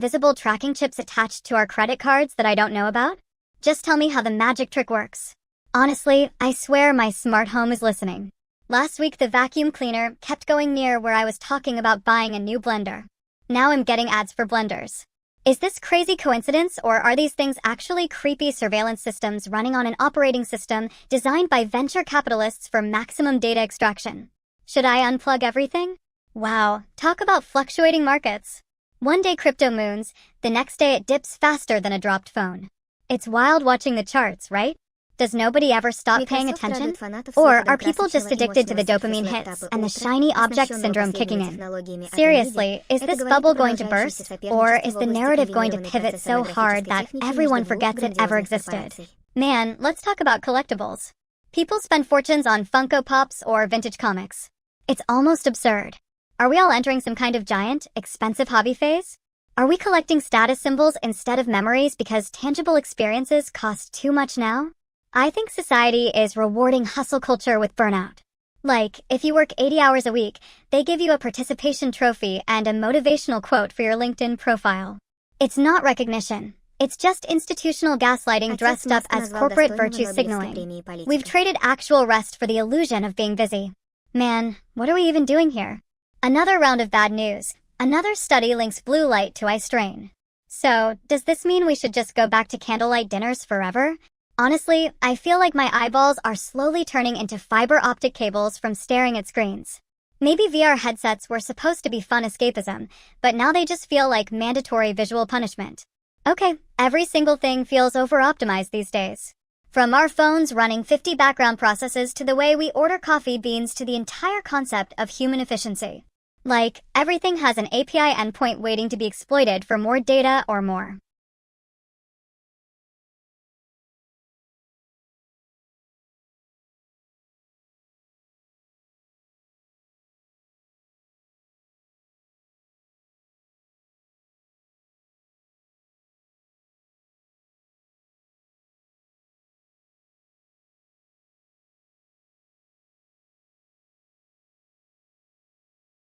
Visible tracking chips attached to our credit cards that I don't know about? Just tell me how the magic trick works. Honestly, I swear my smart home is listening. Last week the vacuum cleaner kept going near where I was talking about buying a new blender. Now I'm getting ads for blenders. Is this crazy coincidence, or are these things actually creepy surveillance systems running on an operating system designed by venture capitalists for maximum data extraction? Should I unplug everything? Wow, talk about fluctuating markets. One day crypto moons, the next day it dips faster than a dropped phone. It's wild watching the charts, right? Does nobody ever stop paying attention? Or are people just addicted to the dopamine hits and the shiny object syndrome kicking in? Seriously, is this bubble going to burst? Or is the narrative going to pivot so hard that everyone forgets it ever existed? Man, let's talk about collectibles. People spend fortunes on Funko Pops or vintage comics. It's almost absurd. Are we all entering some kind of giant, expensive hobby phase? Are we collecting status symbols instead of memories because tangible experiences cost too much now? I think society is rewarding hustle culture with burnout. Like, if you work 80 hours a week, they give you a participation trophy and a motivational quote for your LinkedIn profile. It's not recognition. It's just institutional gaslighting dressed up as corporate virtue signaling. We've traded actual rest for the illusion of being busy. Man, what are we even doing here? Another round of bad news. Another study links blue light to eye strain. So, does this mean we should just go back to candlelight dinners forever? Honestly, I feel like my eyeballs are slowly turning into fiber optic cables from staring at screens. Maybe VR headsets were supposed to be fun escapism, but now they just feel like mandatory visual punishment. Okay, every single thing feels over-optimized these days. From our phones running 50 background processes to the way we order coffee beans to the entire concept of human efficiency. Like, everything has an API endpoint waiting to be exploited for more data or more.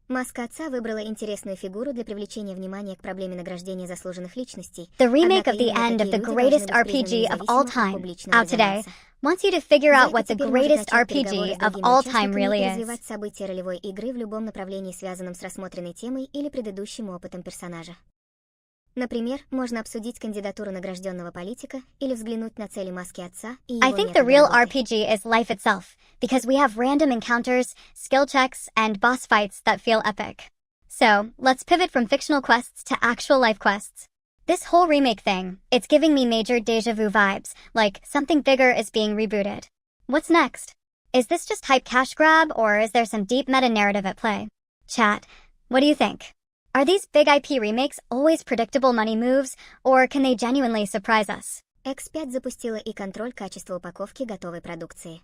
Маска отца выбрала интересную фигуру для привлечения внимания к проблеме награждения заслуженных личностей. The remake of the end of the greatest RPG of all time, out today, wants you to figure out what the greatest RPG of all time really is. Развивать события ролевой игры в любом направлении, связанном с рассмотренной темой или предыдущим опытом персонажа. Например, можно обсудить кандидатуру награжденного политика или взглянуть на цели маски отца и его I think the методы real работы. RPG is life itself, because we have random encounters, skill checks, and boss fights that feel epic. So, let's pivot from fictional quests to actual life quests. This whole remake thing, it's giving me major deja vu vibes, like something bigger is being rebooted. What's next? Is this just hype cash grab, or is there some deep meta-narrative at play? Chat, what do you think? Are these big IP remakes always predictable money moves, or can they genuinely surprise us? X5 запустила и контроль качества упаковки готовой продукции.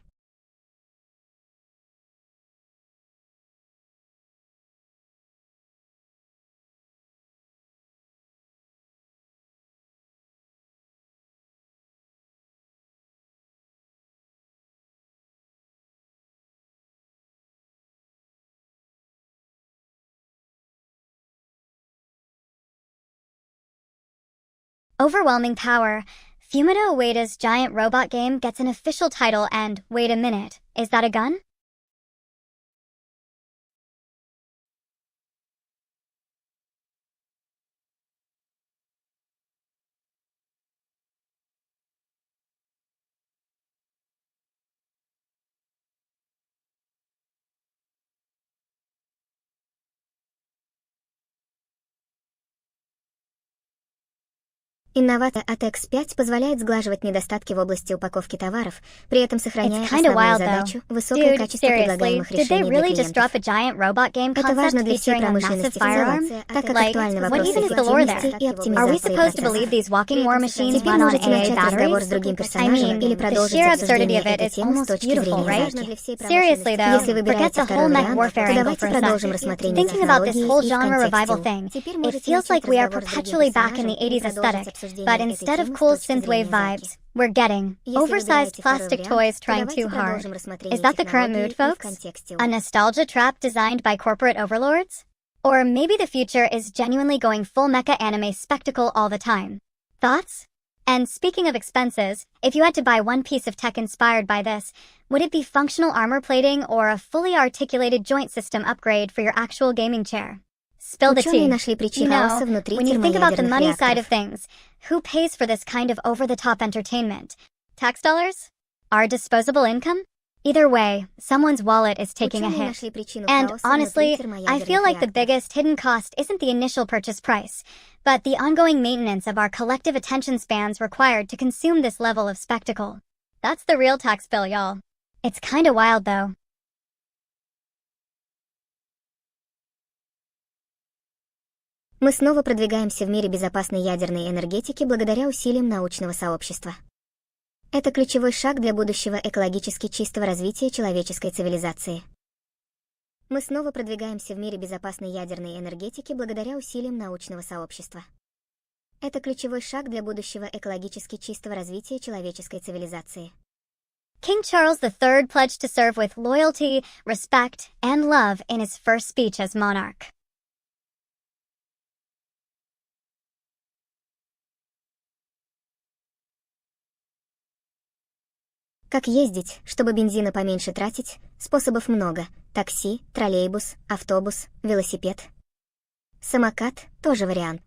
Overwhelming power. Fumito Ueda's giant robot game gets an official title and, wait a minute, is that a gun? Инновация от X5 позволяет сглаживать недостатки в области упаковки товаров, при этом сохраняя It's kinda основную wild, задачу though. высокое Dude, качество seriously, предлагаемых did they решений really для just drop a клиентов. giant robot game Это важно concept для всей featuring a промышленности massive в firearm? целом, так как Like, актуальны what вопросы even is the lore эффективности there? и Are we оптимизации supposed to believe процессов. these walking war machines Теперь run on можете AI начать разговор с batteries? другим I персонажем mean, или the продолжить sheer absurdity обсуждение of it этой is темы с almost точки beautiful, зрения right? важно для всей Seriously промышленности. though, Если forget выбираете the whole второй mech вариант, warfare то angle давайте for a продолжим sec. рассмотрение Thinking about this технологии whole и в genre revival контексте. thing, Теперь it можете feels like начать we are разговор с другим perpetually back in the персонажем или 80s продолжить aesthetic, обсуждение but этой instead of темы с cool точки synthwave зрения Зайки. vibes, we're getting Если oversized выбираете второй plastic вариант, toys то trying давайте too hard. продолжим рассмотрение Is that the current технологии mood, и в folks? контексте. A nostalgia trap designed by corporate overlords? Or maybe the future is genuinely going full mecha anime spectacle all the time. Thoughts? And speaking of expenses, if you had to buy one piece of tech inspired by this, would it be functional armor plating or a fully articulated joint system upgrade for your actual gaming chair? Spill the tea. You know, when you think about the money side of things, who pays for this kind of over-the-top entertainment? Tax dollars? Our disposable income? Either way, someone's wallet is taking a hit. And honestly, I feel like the biggest hidden cost isn't the initial purchase price, but the ongoing maintenance of our collective attention spans required to consume this level of spectacle. That's the real tax bill, y'all. It's kinda wild, though. Мы снова продвигаемся в мире безопасной ядерной энергетики благодаря усилиям научного сообщества. Это ключевой шаг для будущего экологически чистого развития человеческой цивилизации. Мы снова продвигаемся в мире безопасной ядерной энергетики благодаря усилиям научного сообщества. Это ключевой шаг для будущего экологически чистого развития человеческой цивилизации. King Charles III pledged to serve with loyalty, respect, and love in his first speech as monarch. Как ездить, чтобы бензина поменьше тратить? Способов много. Такси, троллейбус, автобус, велосипед. Самокат – тоже вариант.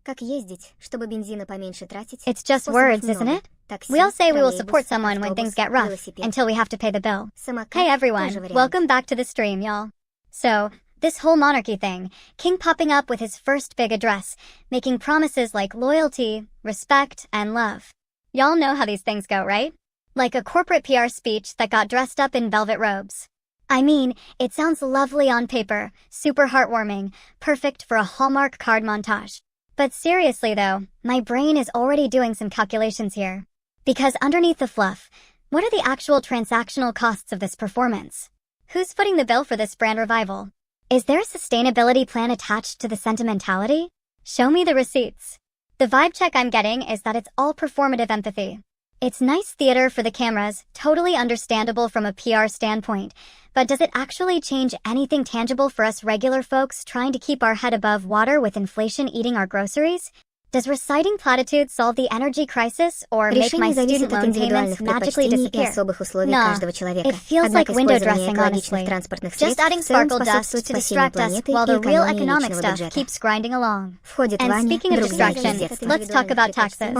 Как ездить, чтобы бензина поменьше тратить? It's just words, isn't it? We all say we will support someone when things get rough, until we have to pay the bill. Hey everyone, welcome back to the stream, y'all. So, this whole monarchy thing, King popping up with his first big address, making promises like loyalty, respect, and love. Y'all know how these things go, right? Like a corporate PR speech that got dressed up in velvet robes. I mean, it sounds lovely on paper, super heartwarming, perfect for a Hallmark card montage. But seriously though, my brain is already doing some calculations here. Because underneath the fluff, what are the actual transactional costs of this performance? Who's footing the bill for this brand revival? Is there a sustainability plan attached to the sentimentality? Show me the receipts. The vibe check I'm getting is that it's all performative empathy. It's nice theater for the cameras, totally understandable from a PR standpoint, but does it actually change anything tangible for us regular folks trying to keep our head above water with inflation eating our groceries? Does reciting platitudes solve the energy crisis or make my student loan payments magically disappear? No, it feels like window dressing, honestly. Just adding sparkle dust to distract us while the real economic stuff keeps grinding along. And speaking of distraction, let's talk about taxes.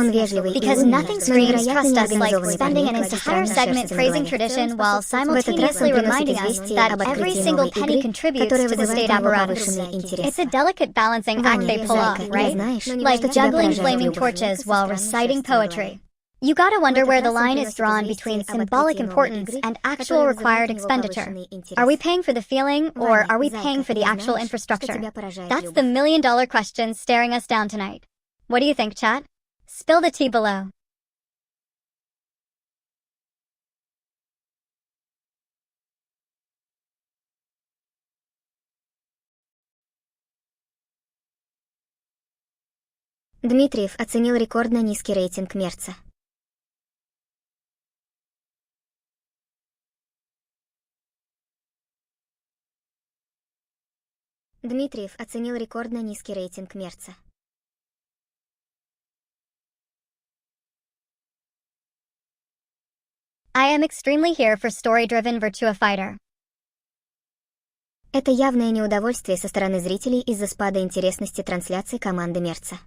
Because nothing screams trust us like spending an entire segment praising tradition while simultaneously reminding us that every single penny contributes to the state apparatus. It's a delicate balancing act they pull off, right? Like juggling flaming torches while reciting poetry. You gotta wonder where the line is drawn between symbolic importance and actual required expenditure. Are we paying for the feeling, or are we paying for the actual infrastructure? That's the million-dollar question staring us down tonight. What do you think, chat? Spill the tea below. Дмитриев оценил рекордно низкий рейтинг мерца. Дмитриев оценил рекордно низкий рейтинг мерца. I am extremely here for story-driven Virtua Fighter. Это явное неудовольствие со стороны зрителей из-за спада интересности трансляции команды мерца.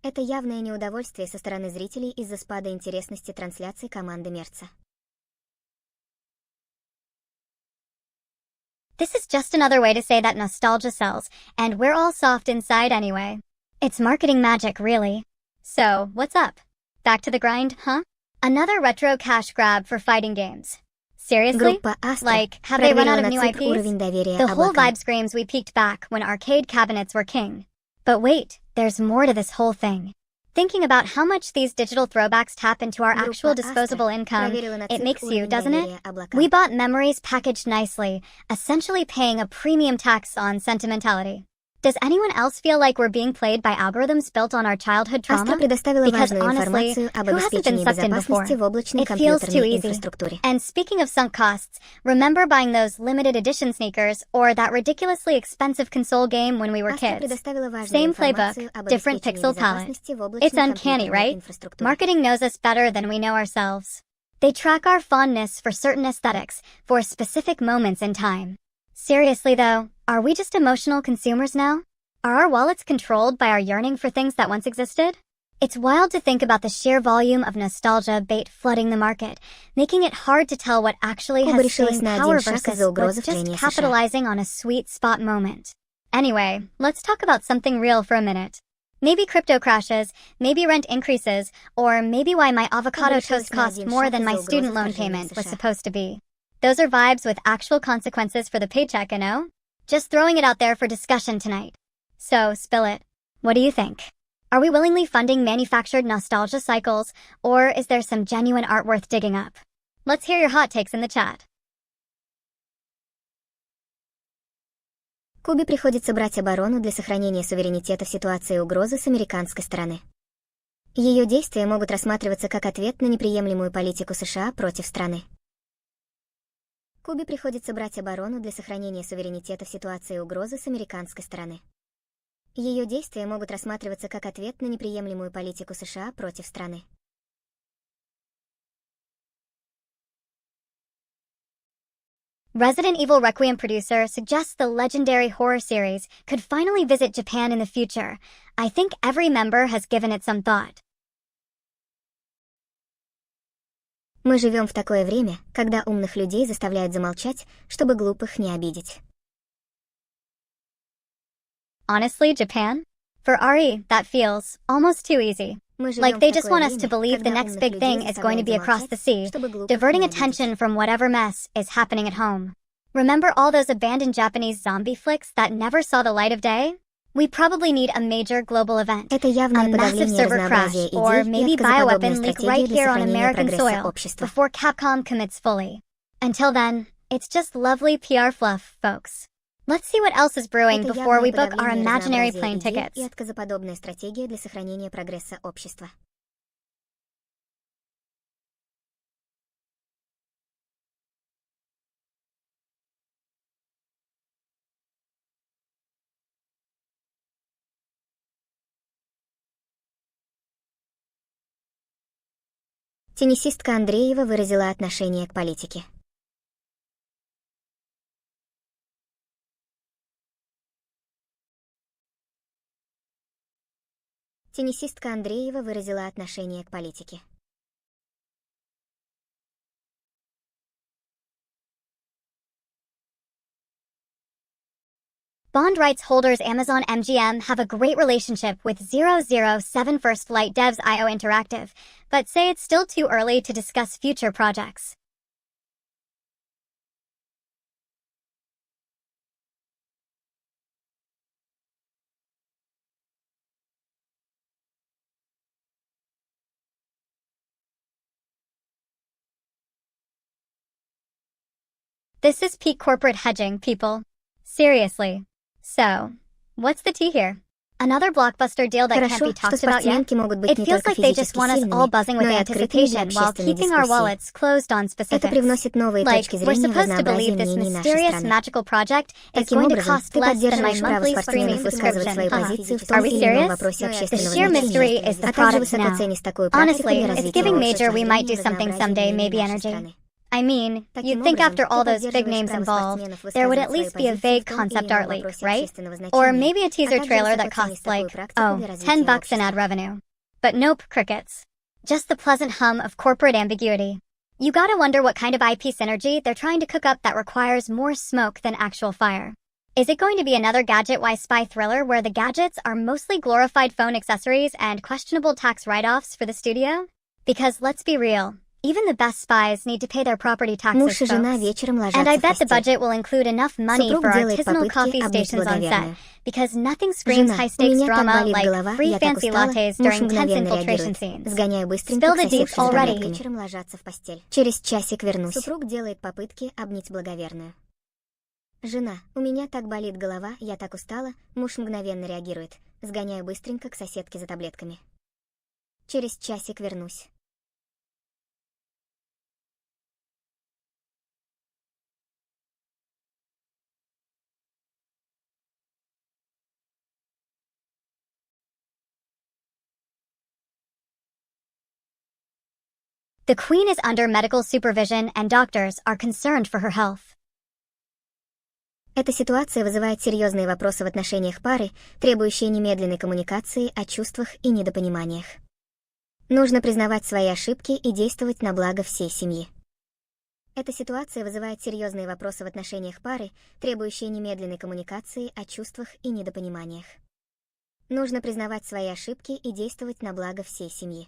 Это явное неудовольствие со стороны зрителей из-за спада интересности трансляции команды мерца. This is just another way to say that nostalgia sells, and we're all soft inside anyway. It's marketing magic, really. So, what's up? Back to the grind, huh? Another retro cash grab for fighting games. Seriously? Like, have they run out of new IPs? The whole vibe screams we peaked back when arcade cabinets were king. But wait, there's more to this whole thing. Thinking about how much these digital throwbacks tap into our actual disposable income, it makes you, doesn't it? We bought memories packaged nicely, essentially paying a premium tax on sentimentality. Does anyone else feel like we're being played by algorithms built on our childhood trauma? Астра предоставила Because важную honestly, информацию об who hasn't been обеспечении sucked in before? безопасности в облачной It feels too компьютерной easy. инфраструктуре. And speaking of sunk costs, remember buying those limited edition sneakers or that ridiculously expensive console game when we were Астра kids? предоставила важную Same playbook, информацию об different обеспечении pixel palette. безопасности в облачной It's uncanny, компьютерной right? инфраструктуре. Marketing knows us better than we know ourselves. They track our fondness for certain aesthetics, for specific moments in time. Seriously though, are we just emotional consumers now? Are our wallets controlled by our yearning for things that once existed? It's wild to think about the sheer volume of nostalgia bait flooding the market, making it hard to tell what actually Куба has решилась staying на power один шаг versus из-за угрозы what's just вторжения США. capitalizing on a sweet spot moment. Anyway, let's talk about something real for a minute. Maybe crypto crashes, maybe rent increases, or maybe why my avocado toast cost more than my student loan payment was supposed to be. Those are vibes with actual consequences for the paycheck, you know? Just throwing it out there for discussion tonight. So, spill it. What do you think? Are we willingly funding manufactured nostalgia cycles, or is there some genuine art worth digging up? Let's hear your hot takes in the chat. Кубе приходится брать оборону для сохранения суверенитета в ситуации угрозы с американской стороны. Ее действия могут рассматриваться как ответ на неприемлемую политику США против страны. Кубе приходится брать оборону для сохранения суверенитета в ситуации угрозы с американской стороны. Ее действия могут рассматриваться как ответ на неприемлемую политику США против страны. Resident Evil Requiem producer suggests the legendary horror series could finally visit Japan in the future. I think every member has given it some thought. Мы живем в такое время, когда умных людей заставляют замолчать, чтобы глупых не обидеть. Honestly, Japan? For RE, that feels almost too easy. Like they just want us to believe the next big thing is going to be across the sea, diverting attention from whatever mess is happening at home. Remember all those abandoned Japanese zombie flicks that never saw the light of day? We probably need a major global event, Это a явное massive подавление server crash, разнообразия or идей и maybe отказоподобная bioweapon leak стратегия right для here on сохранения American прогресса soil общества. before Capcom commits fully. Until then, it's just lovely PR fluff, folks. Let's see what else is brewing Это before we явное book our подавление imaginary разнообразия plane идей tickets. и отказоподобная стратегия для сохранения прогресса общества. Теннисистка Андреева выразила отношение к политике. Теннисистка Андреева выразила отношение к политике. Bond rights holders Amazon MGM have a great relationship with 007 First Flight Devs IO Interactive, but say it's still too early to discuss future projects. This is peak corporate hedging, people. Seriously. So, what's the tea here? Another blockbuster deal that can't be Хорошо, что talked about yet? спортсменки могут быть It не feels только like they just физически want us all сильными, buzzing with но и открытыми для anticipation while общественной keeping our дискуссии. wallets closed on Это specifics. привносит новые Like, точки we're зрения в supposed to разнообразие believe this мнений нашей mysterious страны. magical project is Таким going to образом, cost ты less than my поддерживаешь право monthly спортсменов streaming высказывать свои subscription. позиции в Are том we или ином serious? вопросе The общественного sheer mystery значения, is the а также product высоко now. ценишь такую практику Honestly, для it's развития giving общества major we might do и something разнообразия someday, мнений maybe нашей energy. страны. I mean, Таким you'd think образом, after ты all those big поддерживаешь names право involved, спортсменов there would высказывать at свои least be a позиции vague в том или concept ином art leak, вопросе right? общественного Or значения, maybe a а teaser также trailer высоко that ценишь costs такую like, практику для $10 развития in ad общества. revenue. But nope, crickets. Just the pleasant hum of corporate ambiguity. You gotta wonder what kind of IP synergy they're trying to cook up that requires more smoke than actual fire. Is it going to be another gadget-wise spy thriller where the gadgets are mostly glorified phone accessories and questionable tax write-offs for the studio? Because let's be real, even the best spies need to pay their property taxes, Муж и жена folks. вечером And ложатся I в bet the постель. budget will include enough money Супруг for делает artisanal попытки coffee обнять stations on set, благоверную. because nothing screams Жена, у high-stakes меня так drama болит like голова, free я так fancy устала, lattes муж during tense мгновенно infiltration реагирует. scenes. Сгоняю быстренько Spill к the deets соседке с already. таблетками. Вечером ложатся в постель. Через часик вернусь. Супруг делает попытки обнять благоверную. Жена: у меня так болит голова, я так устала. Муж мгновенно реагирует: сгоняю быстренько к соседке за таблетками. Через часик вернусь. The queen is under medical supervision and doctors are concerned for her health. Эта ситуация вызывает серьезные вопросы в отношениях пары, требующие немедленной коммуникации о чувствах и недопониманиях. Нужно признавать свои ошибки и действовать на благо всей семьи. Эта ситуация вызывает серьезные вопросы в отношениях пары, требующие немедленной коммуникации о чувствах и недопониманиях. Нужно признавать свои ошибки и действовать на благо всей семьи.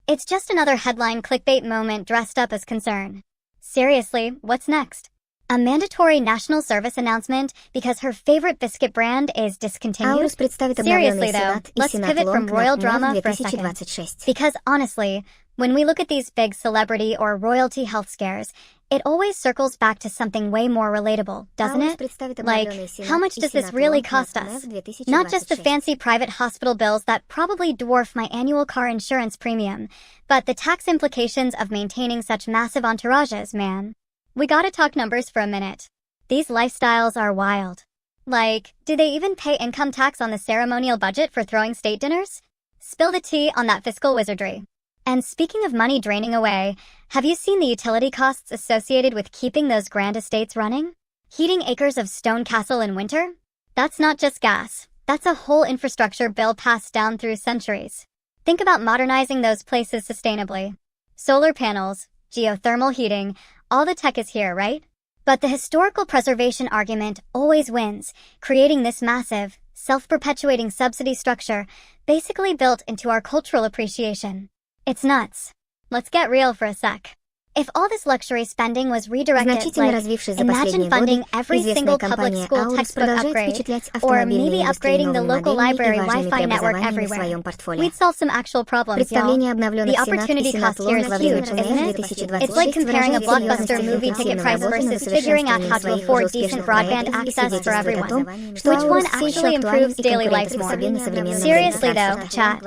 It's just another headline clickbait moment dressed up as concern. Seriously, what's next? A mandatory national service announcement because her favorite biscuit brand is discontinued? Аурус представит обновленный Seriously though, Сенат и let's Сенат pivot from Лонг royal на drama for a second. 2026. Because honestly, when we look at these big celebrity or royalty health scares, it always circles back to something way more relatable, doesn't Аурус it? представит Like, обновленный Сенат how much и does this Сенат really Лонг на cost us? 2026. Not just the fancy private hospital bills that probably dwarf my annual car insurance premium, but the tax implications of maintaining such massive entourages, man. We gotta talk numbers for a minute. These lifestyles are wild. Like, do they even pay income tax on the ceremonial budget for throwing state dinners? Spill the tea on that fiscal wizardry. And speaking of money draining away, have you seen the utility costs associated with keeping those grand estates running? Heating acres of stone castle in winter? That's not just gas. That's a whole infrastructure bill passed down through centuries. Think about modernizing those places sustainably. Solar panels, geothermal heating, all the tech is here, right? But the historical preservation argument always wins, creating this massive, self-perpetuating subsidy structure basically built into our cultural appreciation. It's nuts. Let's get real for a sec. If all this luxury spending was redirected, Значительно like, развившись за imagine последние funding годы, every single известная public компания school Аурус textbook продолжает upgrade, впечатлять or автомобильной maybe индустрией upgrading the новыми local моделями и library важными Wi-Fi network преобразованиями в everywhere. своем портфолио. We'd solve some actual problems, y'all. Представление The обновленных Сенат и opportunity Сенат cost here Лонг is во время huge, ПНР isn't it? 2026 It's like comparing a выражает blockbuster серьезность movie ticket интенсивной price работы над versus figuring out усовершенствованием how to своих afford уже decent успешных broadband проектов и access for свидетельствует о everyone. том, что Which one Аурус все еще actually актуален improves и daily life конкурентоспособен more? на современном Seriously рынке. though, chat,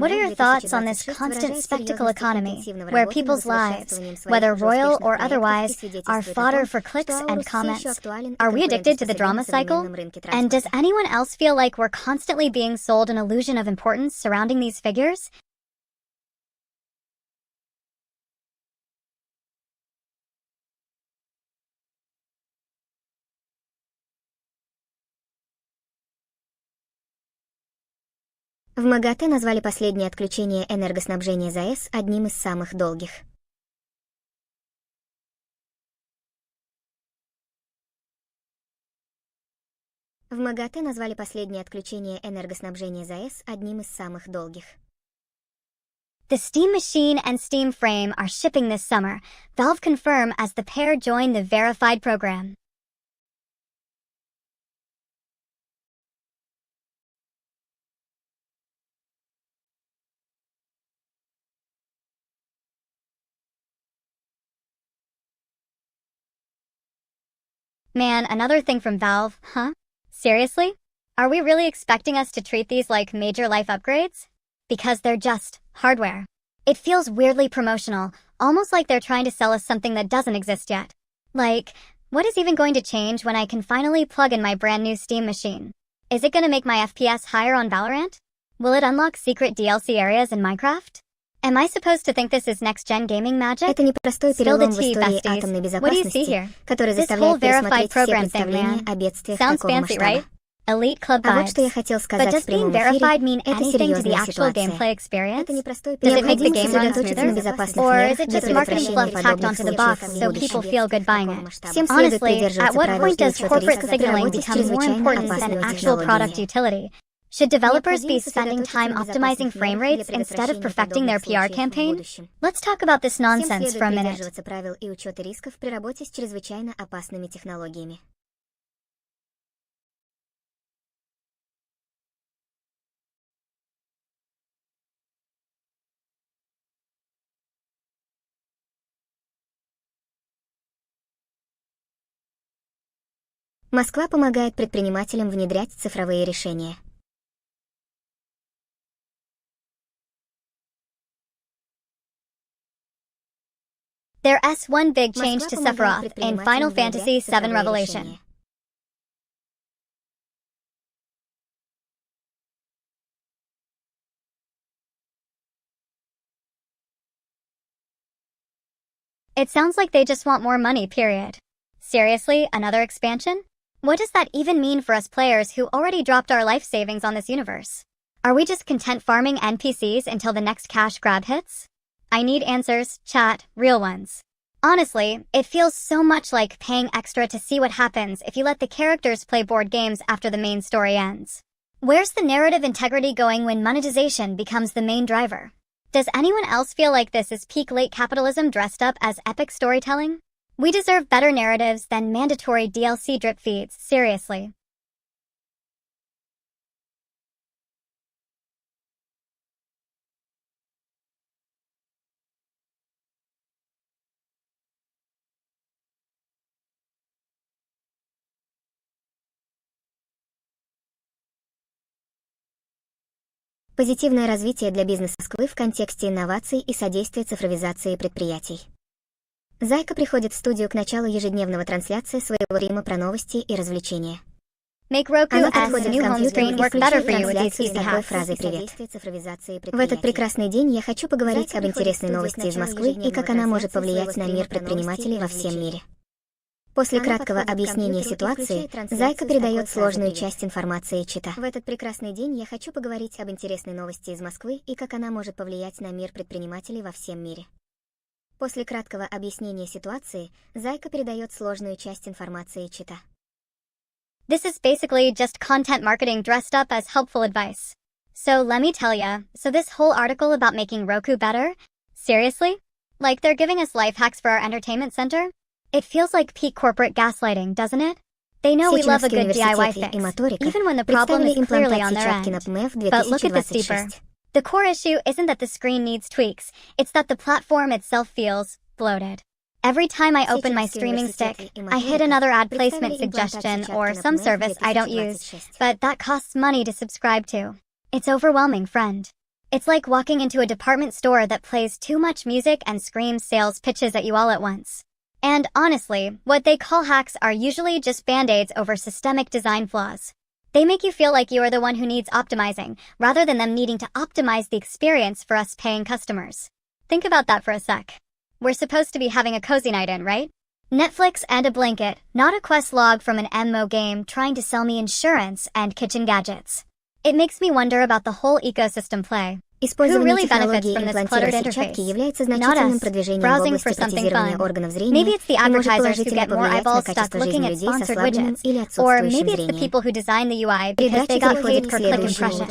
what are your thoughts on this constant spectacle economy, where people's lives, whether royal or otherwise, are fodder for clicks and comments? Are we addicted to the drama cycle? And does anyone else feel like we're constantly being sold an illusion of importance surrounding these figures? В МАГАТЭ назвали последнее отключение энергоснабжения ЗАЭС одним из самых долгих. В МАГАТЭ назвали последнее отключение энергоснабжения ЗАЭС одним из самых долгих. The Steam Machine and Steam Frame are shipping this summer, Valve confirm as the pair join the verified program. Man, another thing from Valve, huh? Seriously? Are we really expecting us to treat these like major life upgrades? Because they're just hardware. It feels weirdly promotional, almost like they're trying to sell us something that doesn't exist yet. Like, what is even going to change when I can finally plug in my brand new Steam machine? Is it gonna make my FPS higher on Valorant? Will it unlock secret DLC areas in Minecraft? Am I supposed to think this is next-gen gaming magic? Это непростой Spill the перелом в tea, истории besties. атомной What do you see безопасности, here? который This whole заставляет verified пересмотреть все program thing, представления man. о бедствиях Sounds такого fancy, масштаба. right? Elite club А вот что я vibes. хотел But сказать does в being прямом эфире, verified mean это anything to the серьезная actual ситуация. gameplay experience? Это непростой Does it make the необходимо game run сосредоточиться на smoother? безопасных Or is мерах it для just marketing предотвращения fluff tacked подобных onto the случаев box в so people будущем. feel good buying it? Всем следует Honestly, at придерживаться what правил point does учета corporate риска при signaling работе с become more чрезвычайно important than опасными actual product технологиями. utility? Should developers be Необходимо spending сосредоточиться time на optimizing безопасных frame мерах rates для instead of предотвращения perfecting their подобных PR случаев в campaign? будущем. Let's talk about this Всем nonsense следует for a minute. придерживаться правил и учета рисков при работе с чрезвычайно опасными технологиями. Москва помогает предпринимателям внедрять цифровые решения. There's one big change Москва to помогает Sephiroth in предпринимателям Final внедрять Fantasy VII цифровые Revelation. решения. It sounds like they just want more money, period. Seriously, another expansion? What does that even mean for us players who already dropped our life savings on this universe? Are we just content farming NPCs until the next cash grab hits? I need answers, chat, real ones. Honestly, it feels so much like paying extra to see what happens if you let the characters play board games after the main story ends. Where's the narrative integrity going when monetization becomes the main driver? Does anyone else feel like this is peak late capitalism dressed up as epic storytelling? We deserve better narratives than mandatory DLC drip feeds, seriously. Позитивное развитие для бизнеса Москвы в контексте инноваций и содействия цифровизации предприятий. Зайка приходит в студию к началу ежедневного трансляции своего стрима про новости и развлечения. Make Roku Она as подходит a к new home компьютеру screen и work better включает for you with these трансляцию с easy такой hacks. фразой «Привет». В этот прекрасный день я хочу поговорить об интересной новости из Москвы и как она может повлиять на мир предпринимателей во всем мире. После краткого объяснения ситуации, Зайка передает сложную часть информации чита. В этот прекрасный день я хочу поговорить об интересной новости из Москвы и как она может повлиять на мир предпринимателей во всем мире. После краткого объяснения ситуации, Зайка передает сложную часть информации чита. This is basically just content marketing dressed up as helpful advice. So let me tell ya, so this whole article about making Roku better? Seriously? Like they're giving us life hacks for our entertainment center? It feels like peak corporate gaslighting, doesn't it? They know we love a good DIY fix, even when the problem is clearly on their end. But look at this deeper. The core issue isn't that the screen needs tweaks, it's that the platform itself feels bloated. Every time I open my streaming stick, I hit another ad placement suggestion or some service I don't use, but that costs money to subscribe to. It's overwhelming, friend. It's like walking into a department store that plays too much music and screams sales pitches at you all at once. And honestly, what they call hacks are usually just band-aids over systemic design flaws. They make you feel like you are the one who needs optimizing, rather than them needing to optimize the experience for us paying customers. Think about that for a sec. We're supposed to be having a cozy night in, right? Netflix and a blanket, not a quest log from an MMO game trying to sell me insurance and kitchen gadgets. It makes me wonder about the whole ecosystem play. Who really benefits from this cluttered interface? Not us, browsing for something fun. Maybe it's the advertisers who get more eyeballs stuck looking at sponsored widgets. Or maybe it's the people who design the UI because they got paid per click impression.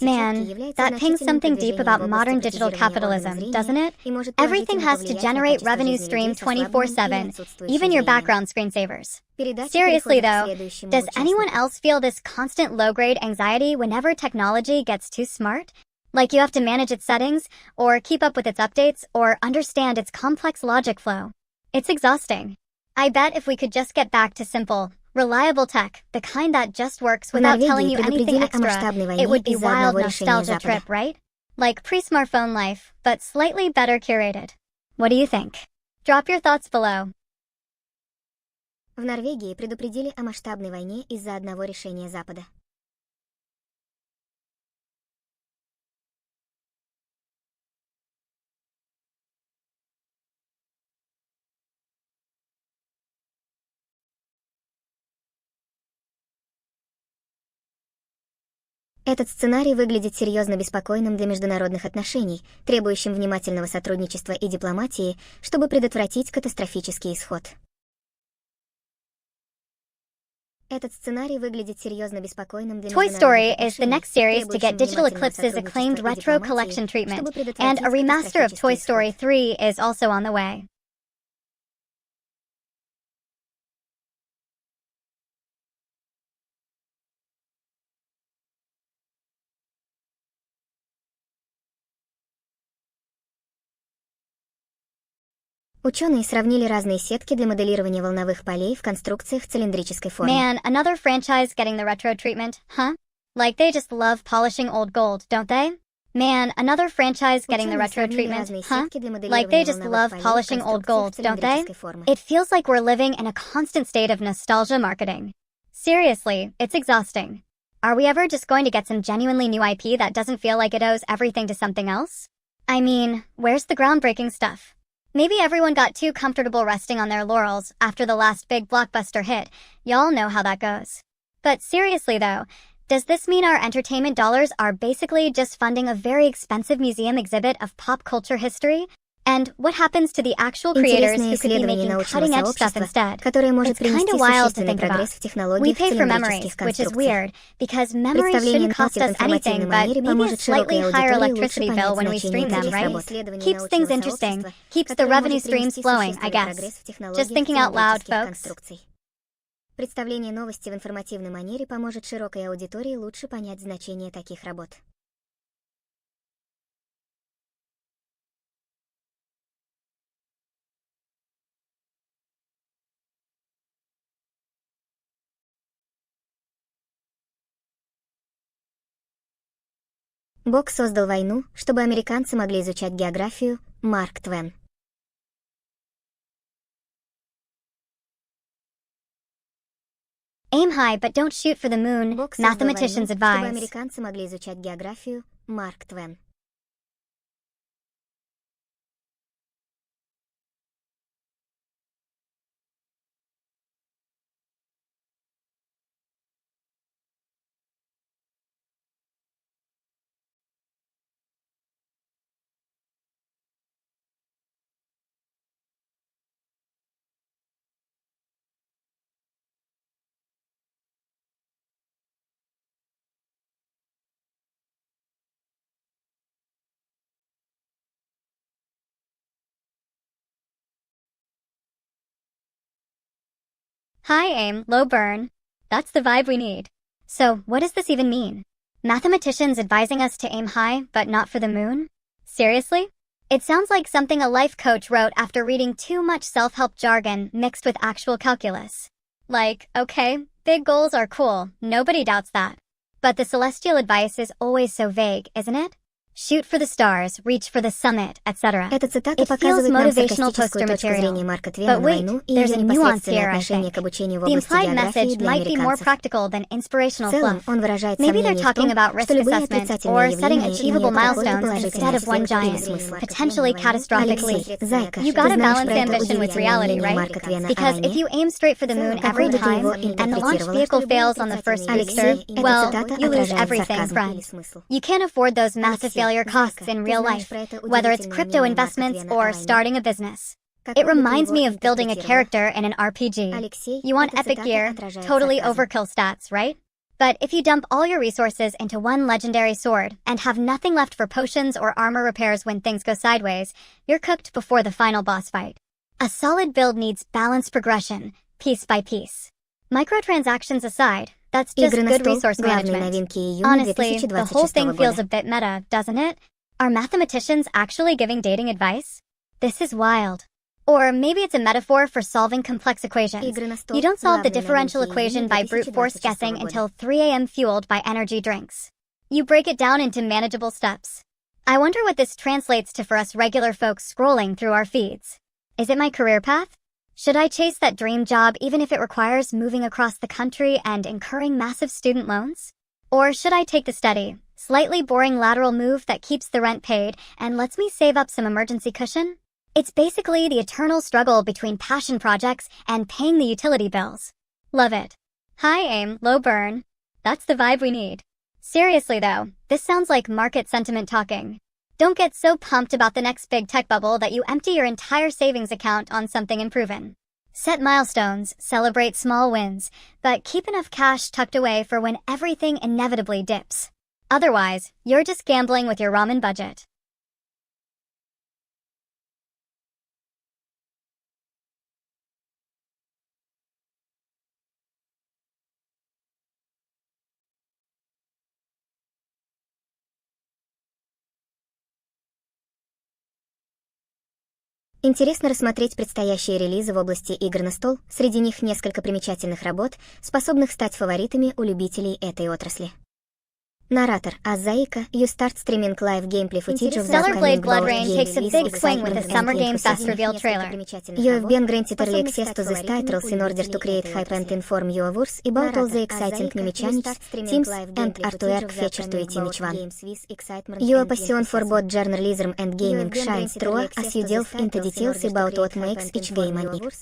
Man, that pings something deep about modern digital capitalism, doesn't it? Everything has to generate revenue stream 24/7, even your background screensavers. Seriously though, does anyone else feel this constant low-grade anxiety whenever technology gets too smart? Like you have to manage its settings, or keep up with its updates, or understand its complex logic flow. It's exhausting. I bet if we could just get back to simple, reliable tech, the kind that just works without telling you anything extra, it would be wild nostalgia trip, right? Like pre-smartphone life, but slightly better curated. What do you think? Drop your thoughts below. В Норвегии предупредили о масштабной войне из-за одного решения Запада. Этот сценарий выглядит серьезно беспокойным для международных отношений, требующим внимательного сотрудничества и дипломатии, чтобы предотвратить катастрофический исход. Этот сценарий выглядит серьезно беспокойным для Toy международных Story is the отношений, next series to get требующим Digital внимательного Eclipse's acclaimed сотрудничества и retro дипломатии, collection treatment, чтобы and предотвратить a remaster of Toy катастрофический Story исход. 3 is also on the way. Ученые сравнили разные сетки для моделирования волновых полей в конструкциях цилиндрической формы. Man, another franchise getting the retro treatment, huh? Like they just love polishing old gold, don't they? Man, another franchise getting the retro treatment, huh? Like they just love polishing old gold, don't they? It feels like we're living in a constant state of nostalgia marketing. Seriously, it's exhausting. Are we ever just going to get some genuinely new IP that doesn't feel like it owes everything to something else? I mean, where's the groundbreaking stuff? Maybe everyone got too comfortable resting on their laurels after the last big blockbuster hit. Y'all know how that goes. But seriously though, does this mean our entertainment dollars are basically just funding a very expensive museum exhibit of pop culture history? And what happens to the actual creators who could be making cutting-edge stuff instead? It's kinda wild to think about. We pay for memories, which is weird, because memories shouldn't cost us anything but maybe a slightly higher electricity bill when we stream them, right? Keeps things interesting, keeps the revenue streams flowing, I guess. Just thinking out loud, folks. Представление новости в информативной манере поможет широкой аудитории лучше понять значение таких работ. Бог создал войну, чтобы американцы могли изучать географию. Марк Твен. Aim high, but don't shoot for the moon, mathematicians advise. Чтобы американцы могли изучать географию. Марк Твен. High aim, low burn. That's the vibe we need. So, what does this even mean? Mathematicians advising us to aim high, but not for the moon? Seriously? It sounds like something a life coach wrote after reading too much self-help jargon mixed with actual calculus. Like, okay, big goals are cool, nobody doubts that. But the celestial advice is always so vague, isn't it? Shoot for the stars, reach for the summit, etc. It feels motivational poster material. But wait, there's a nuance here, I think. The implied message might be more practical than inspirational fluff. Maybe they're talking about risk assessment or setting achievable milestones instead of one giant, potentially catastrophic leap. Zайka, You gotta balance ambition with reality, right? Because if you aim straight for the moon every time and the launch vehicle fails on the first booster, well, you lose everything, friends. You can't afford those massive failure costs in real life, whether it's crypto investments or starting a business. It reminds me of building a character in an RPG. You want epic gear, totally overkill stats, right? But if you dump all your resources into one legendary sword and have nothing left for potions or armor repairs when things go sideways, you're cooked before the final boss fight. A solid build needs balanced progression, piece by piece. Microtransactions aside, that's just good resource management. Honestly, the whole thing feels a bit meta, doesn't it? Are mathematicians actually giving dating advice? This is wild. Or maybe it's a metaphor for solving complex equations. You don't solve the differential equation by brute force guessing until 3 a.m. fueled by energy drinks. You break it down into manageable steps. I wonder what this translates to for us regular folks scrolling through our feeds. Is it my career path? Should I chase that dream job even if it requires moving across the country and incurring massive student loans? Or should I take the steady, slightly boring lateral move that keeps the rent paid and lets me save up some emergency cushion? It's basically the eternal struggle between passion projects and paying the utility bills. Love it. High aim, low burn. That's the vibe we need. Seriously though, this sounds like market sentiment talking. Don't get so pumped about the next big tech bubble that you empty your entire savings account on something unproven. Set milestones, celebrate small wins, but keep enough cash tucked away for when everything inevitably dips. Otherwise, you're just gambling with your ramen budget. Интересно рассмотреть предстоящие релизы в области игр на стол, среди них несколько примечательных работ, способных стать фаворитами у любителей этой отрасли. Narrator, as Zayka, you start streaming live gameplay footage of the Stellar Blade upcoming Blood board Rain game takes a release big with swing with excitement a Summer and Game Fest enthusiasm. reveal trailer. You have been granted early access to these titles in order to create hype and inform your viewers about all the exciting new mechanics, themes, and artwork features to it in each one. Your passion for both journalism and gaming shines through as you delve into details about what makes each game unique.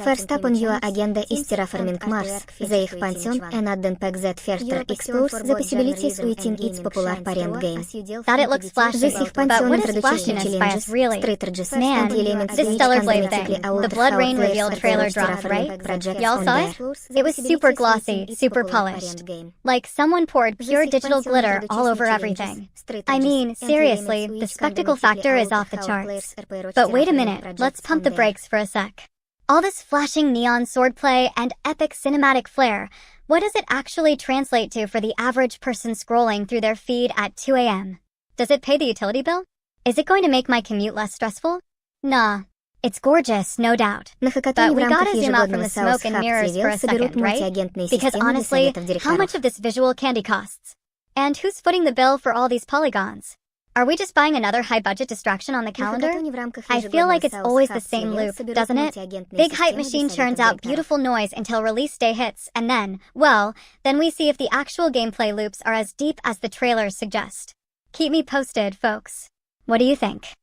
First up on your agenda is terraforming Mars, the expansion, an add-on pack that further explores the possibilities within its popular parent game. That it looks flashy, This but expansion what is introduces flashiness by challenges, us really? strategies, Man, and elements this which Stellar can Blade dramatically thing, alter the Blood how Rain players reveal approach trailer drop, terraforming right? projects Y'all on saw there. it? It was super glossy, super polished. Like someone poured pure digital glitter all over everything. I mean, seriously, the spectacle factor is off the charts. But wait a minute, let's pump the brakes for a sec. All this flashing neon swordplay and epic cinematic flair, what does it actually translate to for the average person scrolling through their feed at 2 a.m.? Does it pay the utility bill? Is it going to make my commute less stressful? Nah. It's gorgeous, no doubt. But we gotta zoom out from the smoke and mirrors for a second, right? Because honestly, how much of this visual candy costs? And who's footing the bill for all these polygons? Are we just buying another high-budget distraction on the calendar? I feel like it's always the same loop, doesn't it? Big hype machine churns out beautiful noise until release day hits, and then, well, then we see if the actual gameplay loops are as deep as the trailers suggest. Keep me posted, folks. What do you think?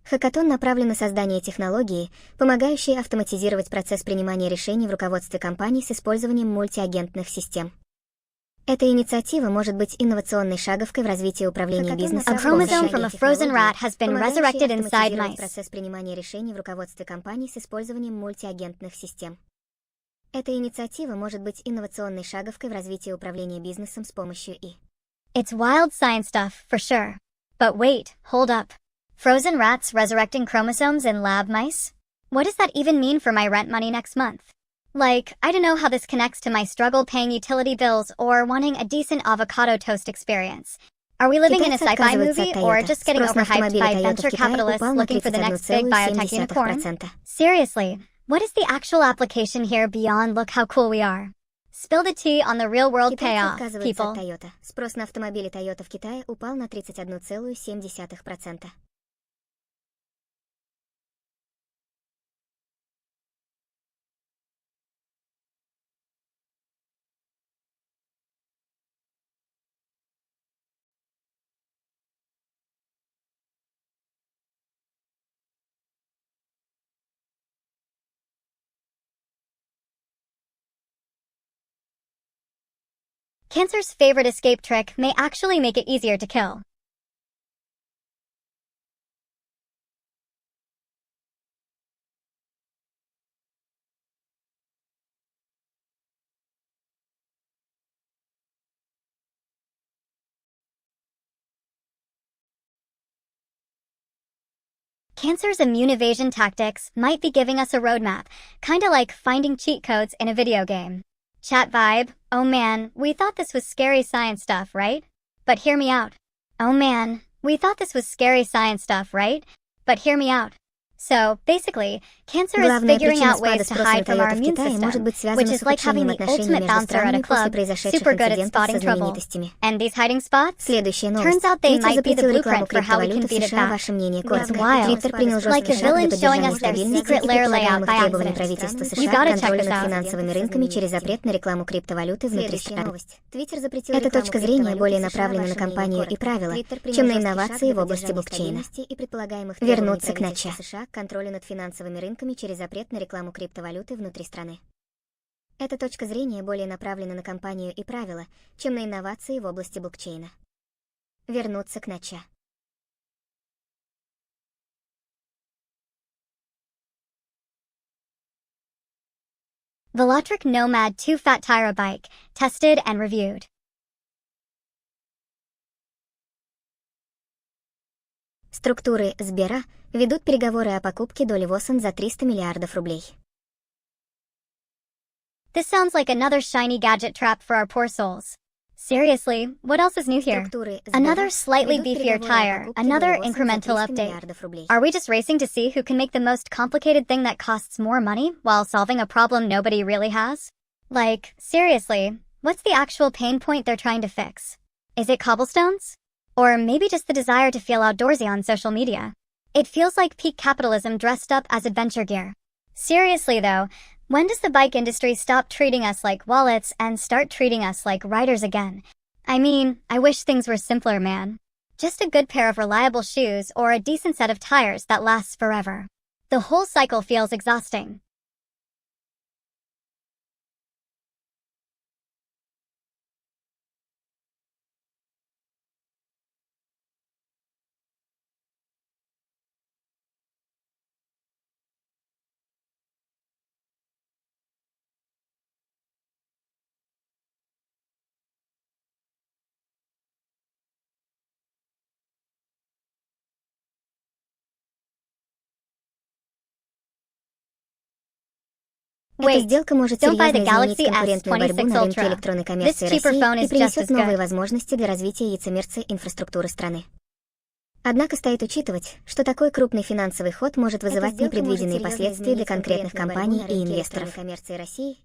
Хакатон направлен на создание технологии, помогающей автоматизировать процесс принимания решений в руководстве компаний с использованием мультиагентных систем. Эта инициатива может быть инновационной шаговкой в развитии управления бизнесом. A chromosome from a frozen rat has been resurrected inside mice. Процесс принимания решений в руководстве компаний с использованием мультиагентных систем. Эта инициатива может быть инновационной шаговкой в развитии управления бизнесом с помощью ИИ. It's wild science stuff, for sure. But wait, hold up. Frozen rats resurrecting chromosomes in lab mice? What does that even mean for my rent money next month? Like, I don't know how this connects to my struggle paying utility bills or wanting a decent avocado toast experience. Are we living in a sci-fi movie or just getting overhyped by venture capitalists looking for the next big biotech unicorn? Seriously, what is the actual application here beyond look how cool we are? Spill the tea on the real-world payoff, people. Спрос на автомобили Toyota в Китае упал на 31,7%. Cancer's favorite escape trick may actually make it easier to kill. Cancer's immune evasion tactics might be giving us a roadmap, kinda like finding cheat codes in a video game. Chat vibe, oh man, we thought this was scary science stuff, right? But hear me out. Oh man, we thought this was scary science stuff, right? But hear me out. So, basically, cancer is figuring out ways to hide from our immune system, which is like having the ultimate bouncer at a club, super good at spotting trouble. And these hiding spots? Turns out they might be the blueprint for how we can beat it back. It's wild. Like a villain showing us their secret lair layout by accident. You gotta check this out. финансовыми рынками через запрет на рекламу криптовалюты внутри страны. Эта точка зрения более направлена на компанию и правила, чем на инновации в области блокчейна. Вернуться к началу. Контроля над финансовыми рынками через запрет на рекламу криптовалюты внутри страны. Эта точка зрения более направлена на компанию и правила, чем на инновации в области блокчейна. Вернуться к началу. Velotric Nomad 2 Fat Tire Bike, tested and reviewed. Структуры Сбера Ведут переговоры о покупке доли ВОСН за 300 миллиардов рублей. This sounds like another shiny gadget trap for our poor souls. Seriously, what else is new here? Another slightly beefier tire, another incremental update. Are we just racing to see who can make the most complicated thing that costs more money while solving a problem nobody really has? Like, seriously, what's the actual pain point they're trying to fix? Is it cobblestones? Or maybe just the desire to feel outdoorsy on social media? It feels like peak capitalism dressed up as adventure gear. Seriously though, when does the bike industry stop treating us like wallets and start treating us like riders again? I mean, I wish things were simpler, man. Just a good pair of reliable shoes or a decent set of tires that lasts forever. The whole cycle feels exhausting. Эта сделка может серьезно изменить Galaxy конкурентную борьбу на рынке S26 электронной Ultra. коммерции This cheaper phone России is и принесет just as новые good. возможности для развития яйцемерца инфраструктуры страны. Однако стоит учитывать, что такой крупный финансовый ход может вызывать непредвиденные последствия для конкретных компаний и инвесторов.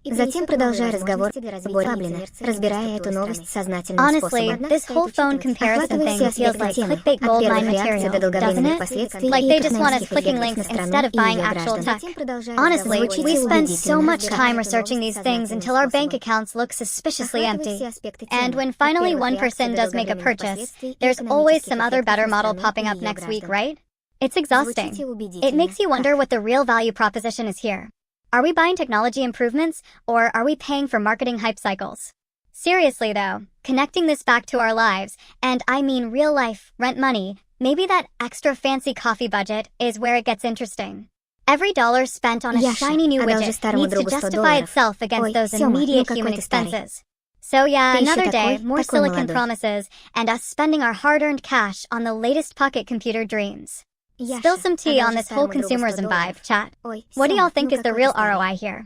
Затем, продолжая разговор, расслабленно, разбирая эту новость сознательным Honestly, способом. this whole phone comparison Охватывая thing все feels аспекты like темы, clickbait от gold первых mine реакций до material, долговременных doesn't it? последствий Like и they just want us экономических clicking эффектов links на страну instead of и buying ее actual граждан. tech. Затем, продолжая Honestly, разговор, we spend so much разбирая time эту researching новость these things сознательным until our bank способом. accounts look suspiciously Охватывая empty. все аспекты And темы, when от finally первых one реакций person до does make a долговременных purchase, последствий и there's always экономических some other эффектов better на model страну popping и up ее next week, граждан. right? It's Звучите exhausting. It убедительно. makes you wonder Как? what the real value proposition is here. Are we buying technology improvements, or are we paying for marketing hype cycles? Seriously though, connecting this back to our lives, and I mean real life, rent money, maybe that extra fancy coffee budget is where it gets interesting. Every dollar spent on a Яша, shiny new одолжи widget старому needs to другу $100. justify itself against Ой, those Сёма, ну immediate какой human ты старый. expenses. So yeah, Ты ещё another day, такой, more такой silicon молодой. promises, and us spending our hard-earned cash on the latest pocket computer dreams. Яша, Spill some tea on одолжи this whole старому другу consumerism $100. vibe, chat. Ой, What do Сёма, y'all think ну is the какой ты real старый. ROI here?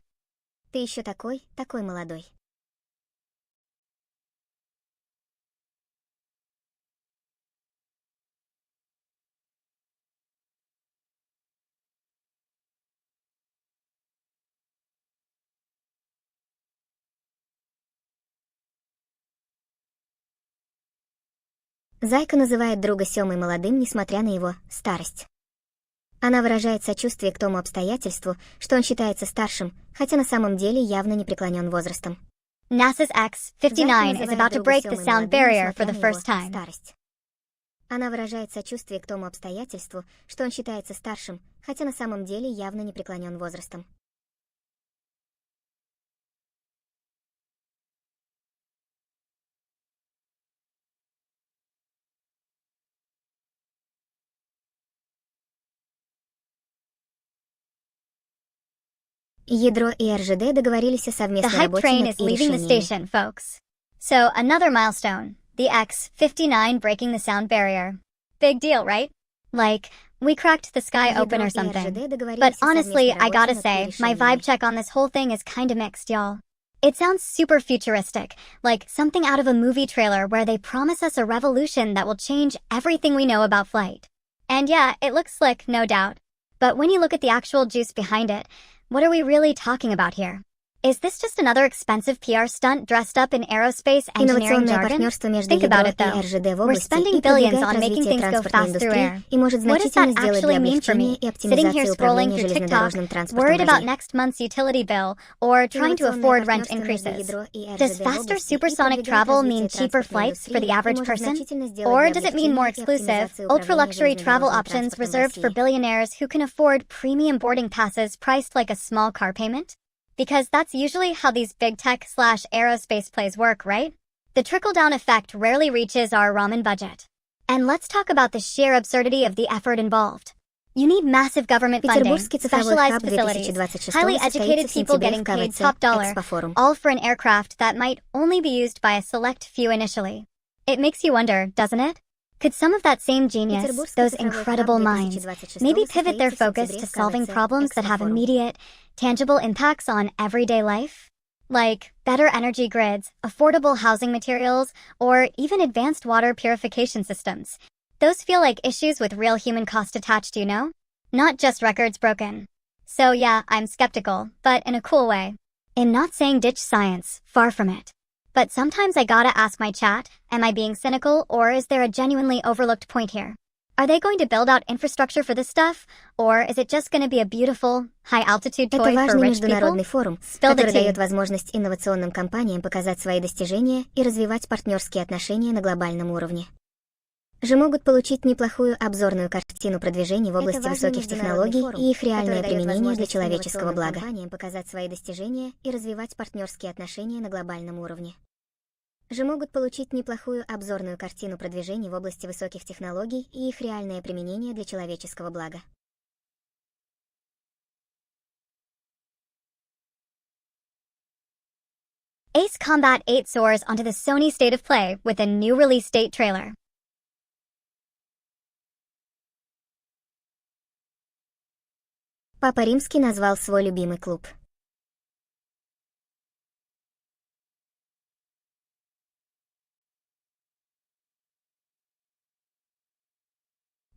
Ты ещё такой молодой. Зайка называет друга Сёмой молодым, несмотря на его старость. Она выражает сочувствие к тому обстоятельству, что он считается старшим, хотя на самом деле явно не преклонен возрастом. NASA's X-59 is about to break the sound barrier for the first time. Она выражает сочувствие к тому обстоятельству, что он считается старшим, хотя на самом деле явно не преклонен возрастом. Ядро и РЖД договорились о The совместной hype работе train над is leaving the решениями. station, folks. So, another milestone. The X-59 breaking the sound barrier. Big deal, right? Like, we cracked the sky Ядро open or и something. РЖД договорились But о honestly, совместной I gotta работе say, над my решениями. vibe check on this whole thing is kinda mixed, y'all. It sounds super futuristic, like something out of a movie trailer where they promise us a revolution that will change everything we know about flight. And yeah, it looks slick, no doubt. But when you look at the actual juice behind it, what are we really talking about here? Is this just another expensive PR stunt dressed up in aerospace engineering Инновационное jargon? партнерство между Think about ядро it, though. и РЖД в We're области spending и billions продвигает on making развитие things go транспортной fast through индустрии air. и может What does значительно that сделать actually для mean for облегчения me? и Sitting here оптимизации scrolling управления through TikTok, железнодорожным транспортом worried в about Азии. next month's utility bill, or trying to Инновационное afford rent партнерство между increases. ядро и Does РЖД в faster области и supersonic продвигает travel mean развитие cheaper транспортной flights for the индустрии и average может person? значительно сделать Or для does it mean more облегчения и exclusive, оптимизации управления ultra-luxury travel железнодорожным options транспортом в reserved for России? billionaires who can afford premium boarding passes priced like a small car payment? Because that's usually how these big tech/aerospace plays work, right? The trickle-down effect rarely reaches our ramen budget. And let's talk about the sheer absurdity of the effort involved. You need massive government funding, Петербургский цифровой specialized хаб facilities, 2026 highly состоится educated в people сентябре getting в paid КВЦ top dollar, Экспофорум. all for an aircraft that might only be used by a select few initially. It makes you wonder, doesn't it? Could some of that same genius, those incredible minds, maybe pivot their focus to solving problems that have immediate, tangible impacts on everyday life? Like better energy grids, affordable housing materials, or even advanced water purification systems. Those feel like issues with real human cost attached, you know? Not just records broken. So yeah, I'm skeptical, but in a cool way. I'm not saying ditch science, far from it. But sometimes I gotta ask my chat, am I being cynical, or is there a genuinely overlooked point here? Are they going to build out infrastructure for this stuff, or is it just gonna be a beautiful, high-altitude toy for rich people? Это важный международный форум, который дает возможность инновационным компаниям показать свои достижения и развивать партнерские отношения на глобальном уровне. Же могут получить неплохую обзорную картину продвижений в области высоких технологий и их реальное применение для человеческого блага. Показать свои достижения и развивать партнерские отношения на глобальном уровне. Же могут получить неплохую обзорную картину продвижений в области высоких технологий и их реальное применение для человеческого блага. Ace Combat 8 soars onto the Sony State of Play with a new release date trailer. Папа Римский назвал свой любимый клуб.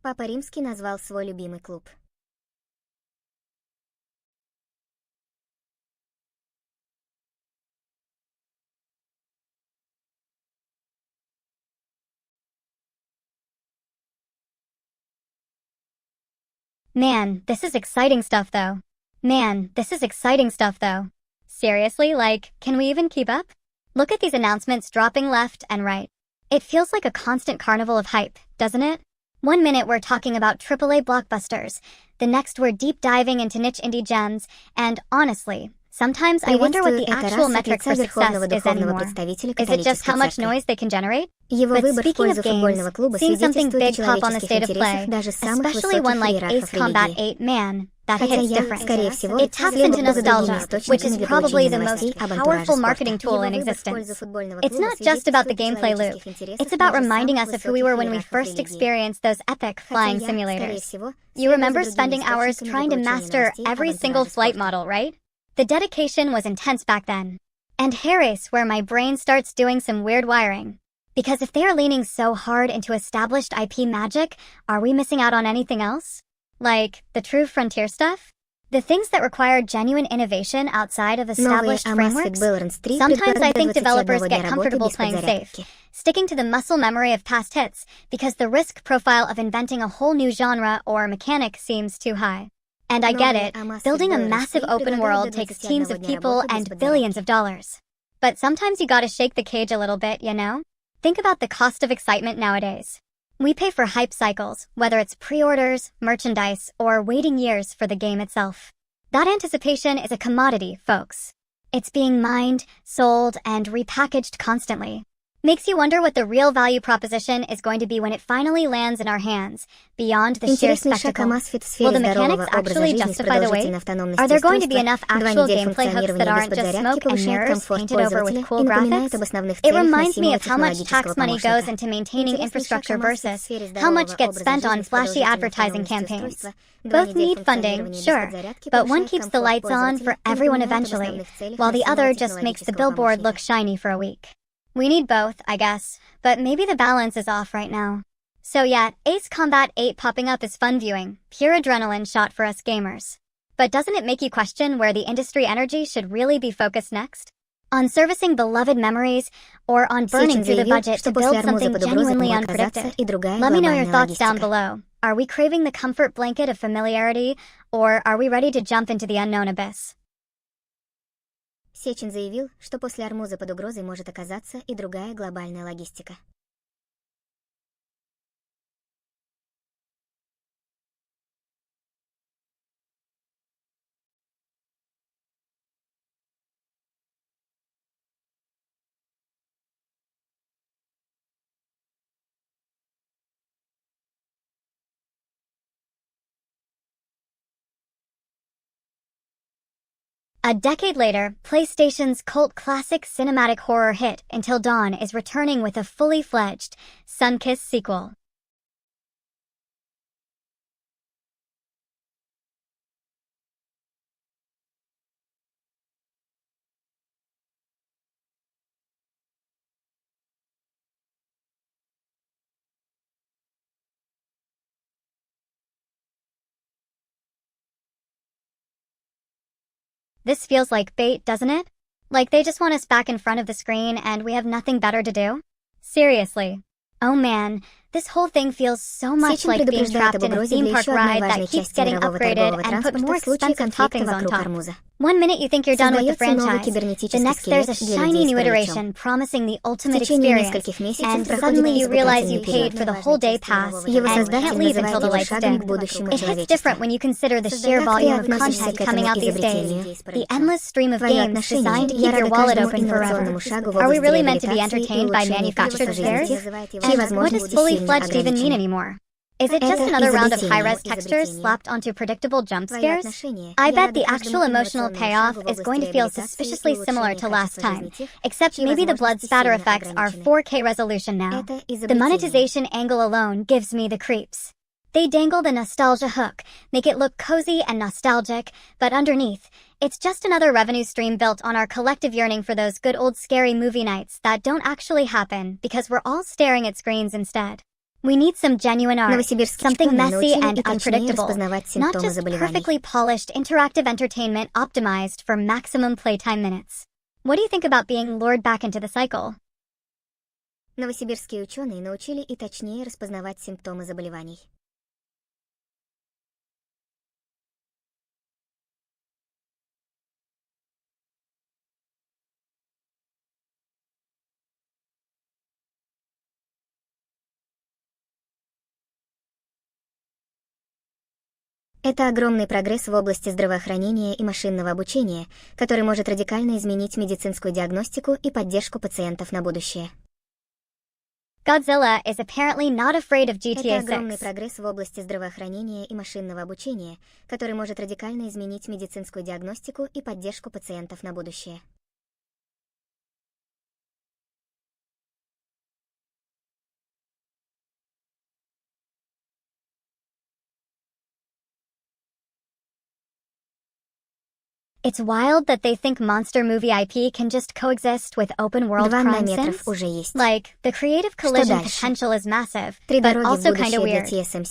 Папа Римский назвал свой любимый клуб. Man, this is exciting stuff though. Seriously, like, can we even keep up? Look at these announcements dropping left and right. It feels like a constant carnival of hype, doesn't it? One minute we're talking about AAA blockbusters, the next we're deep diving into niche indie gems, and honestly, sometimes I wonder what the actual metric for success is anymore. Is it just how much noise they can generate? But speaking of games, seeing something big pop on the State of Play, especially one like Ace Combat 8, man, that hits different. It taps into nostalgia, which is probably the most powerful marketing tool in existence. It's not just about the gameplay loop. It's about reminding us of who we were when we first experienced those epic flying simulators. You remember spending hours trying to master every single flight model, right? The dedication was intense back then. And here is where my brain starts doing some weird wiring. Because if they are leaning so hard into established IP magic, are we missing out on anything else? Like, the true frontier stuff? The things that require genuine innovation outside of established frameworks? Sometimes I think developers get comfortable playing safe, sticking to the muscle memory of past hits, because the risk profile of inventing a whole new genre or mechanic seems too high. And I get it, building a massive open world takes teams of people and billions of dollars. But sometimes you gotta shake the cage a little bit, you know? Think about the cost of excitement nowadays. We pay for hype cycles, whether it's pre-orders, merchandise, or waiting years for the game itself. That anticipation is a commodity, folks. It's being mined, sold, and repackaged constantly. Makes you wonder what the real value proposition is going to be when it finally lands in our hands, beyond the sheer spectacle. Will the mechanics actually justify the wait? Are there going to be enough actual gameplay hooks that aren't just smoke and mirrors painted over with cool graphics? It reminds me of how much tax money goes into maintaining infrastructure versus how much gets spent on flashy advertising campaigns. Both need funding, sure, but one keeps the lights on for everyone eventually, while the other just makes the billboard look shiny for a week. We need both, I guess, but maybe the balance is off right now. So yeah, Ace Combat 8 popping up is fun viewing, pure adrenaline shot for us gamers. But doesn't it make you question where the industry energy should really be focused next? On servicing beloved memories, or on burning through the budget to build something genuinely unpredictable? Let me know your thoughts down below. Are we craving the comfort blanket of familiarity, or are we ready to jump into the unknown abyss? Сечин заявил, что после Ормуза под угрозой может оказаться и другая глобальная логистика. A decade later, PlayStation's cult classic cinematic horror hit Until Dawn is returning with a fully fledged, sun-kissed sequel. This feels like bait, doesn't it? Like they just want us back in front of the screen and we have nothing better to do? Seriously. Oh man, this whole thing feels so much like being trapped in a theme park ride that keeps getting upgraded and put more expensive toppings on top. One minute you think you're done with the franchise, the next there's a shiny new iteration promising the ultimate experience, and suddenly you realize you paid for the whole day pass and can't leave until the lights dim. It hits different when you consider the sheer volume of content coming out these days, the endless stream of games designed to keep your wallet open forever. Are we really meant to be entertained by manufactured scares? And what does fully fledged even mean anymore? Is it just another round of high-res textures slapped onto predictable jump scares? I bet the actual emotional payoff is going to feel suspiciously similar to last time, except maybe the blood spatter effects are 4K resolution now. The monetization angle alone gives me the creeps. They dangle the nostalgia hook, make it look cozy and nostalgic, but underneath, it's just another revenue stream built on our collective yearning for those good old scary movie nights that don't actually happen because we're all staring at screens instead. We need some genuine art, something messy and unpredictable, not just perfectly polished interactive entertainment optimized for maximum playtime minutes. What do you think about being lured back into the cycle? Новосибирские ученые научили и точнее распознавать симптомы заболеваний. Это огромный прогресс в области здравоохранения и машинного обучения, который может радикально изменить медицинскую диагностику и поддержку пациентов на будущее. Godzilla is apparently not afraid of GTA 6. Это огромный прогресс в области здравоохранения и машинного обучения, который может радикально изменить медицинскую диагностику и поддержку пациентов на будущее. It's wild that they think monster movie IP can just coexist with open-world crime sims. Like, the creative collision potential is massive, but also kinda weird.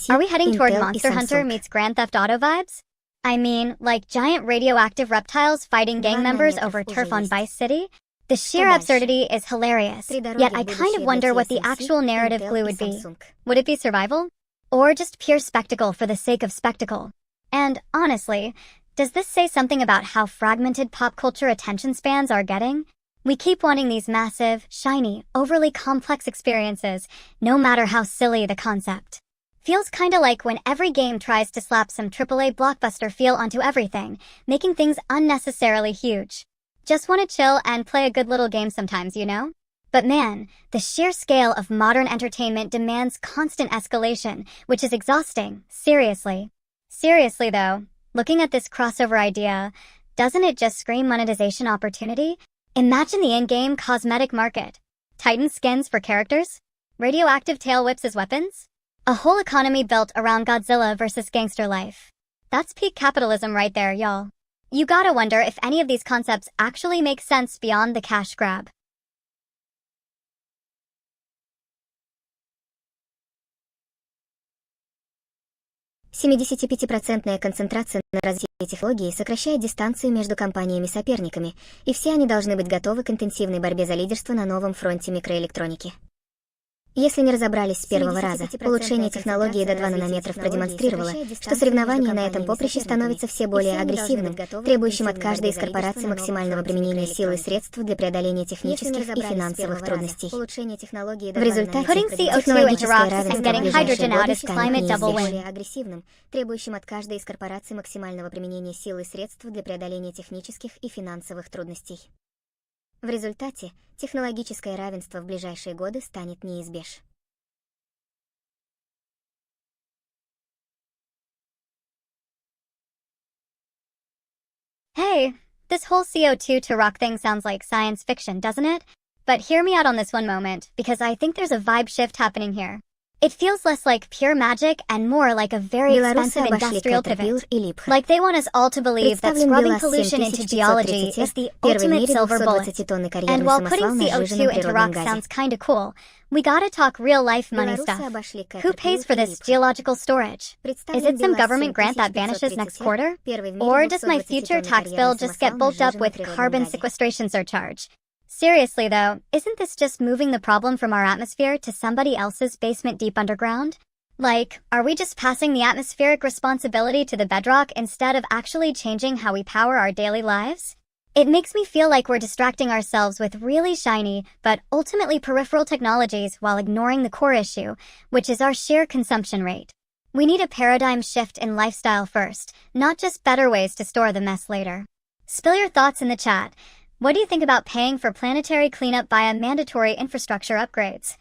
Are we heading toward Monster Hunter meets Grand Theft Auto vibes? I mean, like giant radioactive reptiles fighting gang members over turf on Vice City? The sheer absurdity is hilarious, yet I kind of wonder what the actual narrative glue would be. Would it be survival? Or just pure spectacle for the sake of spectacle? And, honestly, does this say something about how fragmented pop culture attention spans are getting? We keep wanting these massive, shiny, overly complex experiences, no matter how silly the concept. Feels kinda like when every game tries to slap some AAA blockbuster feel onto everything, making things unnecessarily huge. Just wanna chill and play a good little game sometimes, you know? But man, the sheer scale of modern entertainment demands constant escalation, which is exhausting, seriously. Seriously though, looking at this crossover idea, doesn't it just scream monetization opportunity? Imagine the in-game cosmetic market. Titan skins for characters? Radioactive tail whips as weapons? A whole economy built around Godzilla versus gangster life. That's peak capitalism right there, y'all. You gotta wonder if any of these concepts actually make sense beyond the cash grab. %75% концентрация на развитии технологий сокращает дистанцию между компаниями-соперниками, и все они должны быть готовы к интенсивной борьбе за лидерство на новом фронте микроэлектроники. Если не разобрались с первого раза, улучшение технологии до 2 нанометров продемонстрировало, что соревнование на этом поприще становится все более агрессивным, требующим от каждой из корпораций максимального применения сил и средств для преодоления технических и финансовых трудностей. В результате технологическое равенство в ближайшие годы станет неизбежным. Агрессивным, требующим от каждой из корпораций максимального применения сил и средств для преодоления технических и финансовых трудностей. В результате технологическое равенство в ближайшие годы станет неизбежным. Hey, this whole CO2 to rock thing sounds like science fiction, doesn't it? But hear me out on this one moment, because I think there's a vibe shift happening here. It feels less like pure magic and more like a very Белорусы expensive обошли industrial Caterpillar pivot. и Liph. Like they want us all to believe that Представлен scrubbing БелАЗ pollution into 7530 geology is the первый в ultimate мире silver bullet. 220-тонный And карьерный while самосвал putting на CO2 сжиженном into природном rock газе. sounds kinda cool, we gotta talk real life money Белорусы stuff. обошли Who pays for Caterpillar и this Liph. geological storage? Is Представлен it some БелАЗ government grant that vanishes next 7530, quarter? первый в мире Or does my 220-тонный future tax bill карьерный just get самосвал на bulked up сжиженном with природном carbon газе. sequestration surcharge? Seriously though, isn't this just moving the problem from our atmosphere to somebody else's basement deep underground? Like, are we just passing the atmospheric responsibility to the bedrock instead of actually changing how we power our daily lives? It makes me feel like we're distracting ourselves with really shiny, but ultimately peripheral technologies while ignoring the core issue, which is our sheer consumption rate. We need a paradigm shift in lifestyle first, not just better ways to store the mess later. Spill your thoughts in the chat. What do you think about paying for planetary cleanup via mandatory infrastructure upgrades?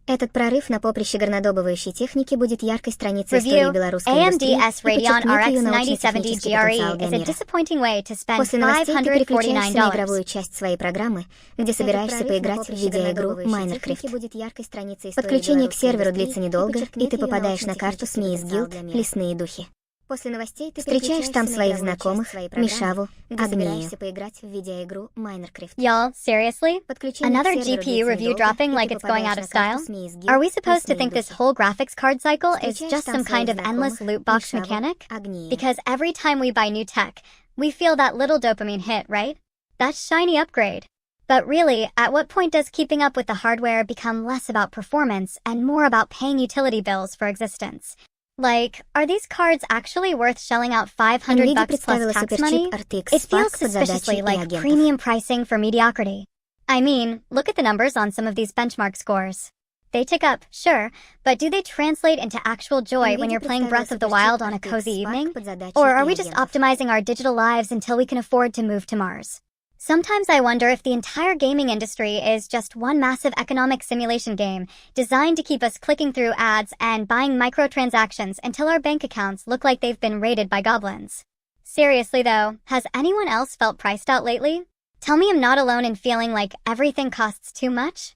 Этот прорыв на поприще горнодобывающей техники будет яркой страницей истории Review: белорусской AMD индустрии S и Radeon подчеркнет ее RX научно-технический 9070 потенциал GRE для is a мира. disappointing way to spend После новостей ты переключаешься на $549. игровую часть своей программы, где собираешься поиграть в видеоигру Minecraft. Подключение к серверу длится недолго, и ты попадаешь на карту СМИ из гилд «Лесные духи». После новостей ты Встречаешь там своих знакомых, Мишаву, где Агнею. собираешься поиграть в видеоигру Minecraft. Y'all, seriously? Подключение Another к серверу GPU длится review недолго, dropping и like ты it's going out of попадаешь на карту style? СМИ из гилд Are we supposed to «Лесные think this духи». whole graphics card cycle is Встречаешь just там some kind своих of endless знакомых, loot box Мишаву, mechanic? Агнею. Because every time we buy new tech, we feel that little dopamine hit, right? That shiny upgrade. But really, at what point does keeping up with the hardware become less about performance and more about paying utility bills for existence? Like, are these cards actually worth shelling out $500 NVIDIA plus представила tax суперчип money? RTX It feels Spark под задачи suspiciously и like агентов. premium pricing for mediocrity. I mean, look at the numbers on some of these benchmark scores. They tick up, sure, but do they translate into actual joy when NVIDIA you're playing представила Breath of the суперчип Wild on a RTX cozy Spark evening? под задачи Or и are we just агентов. optimizing our digital lives until we can afford to move to Mars? Sometimes I wonder if the entire gaming industry is just one massive economic simulation game designed to keep us clicking through ads and buying microtransactions until our bank accounts look like they've been raided by goblins. Seriously though, has anyone else felt priced out lately? Tell me I'm not alone in feeling like everything costs too much?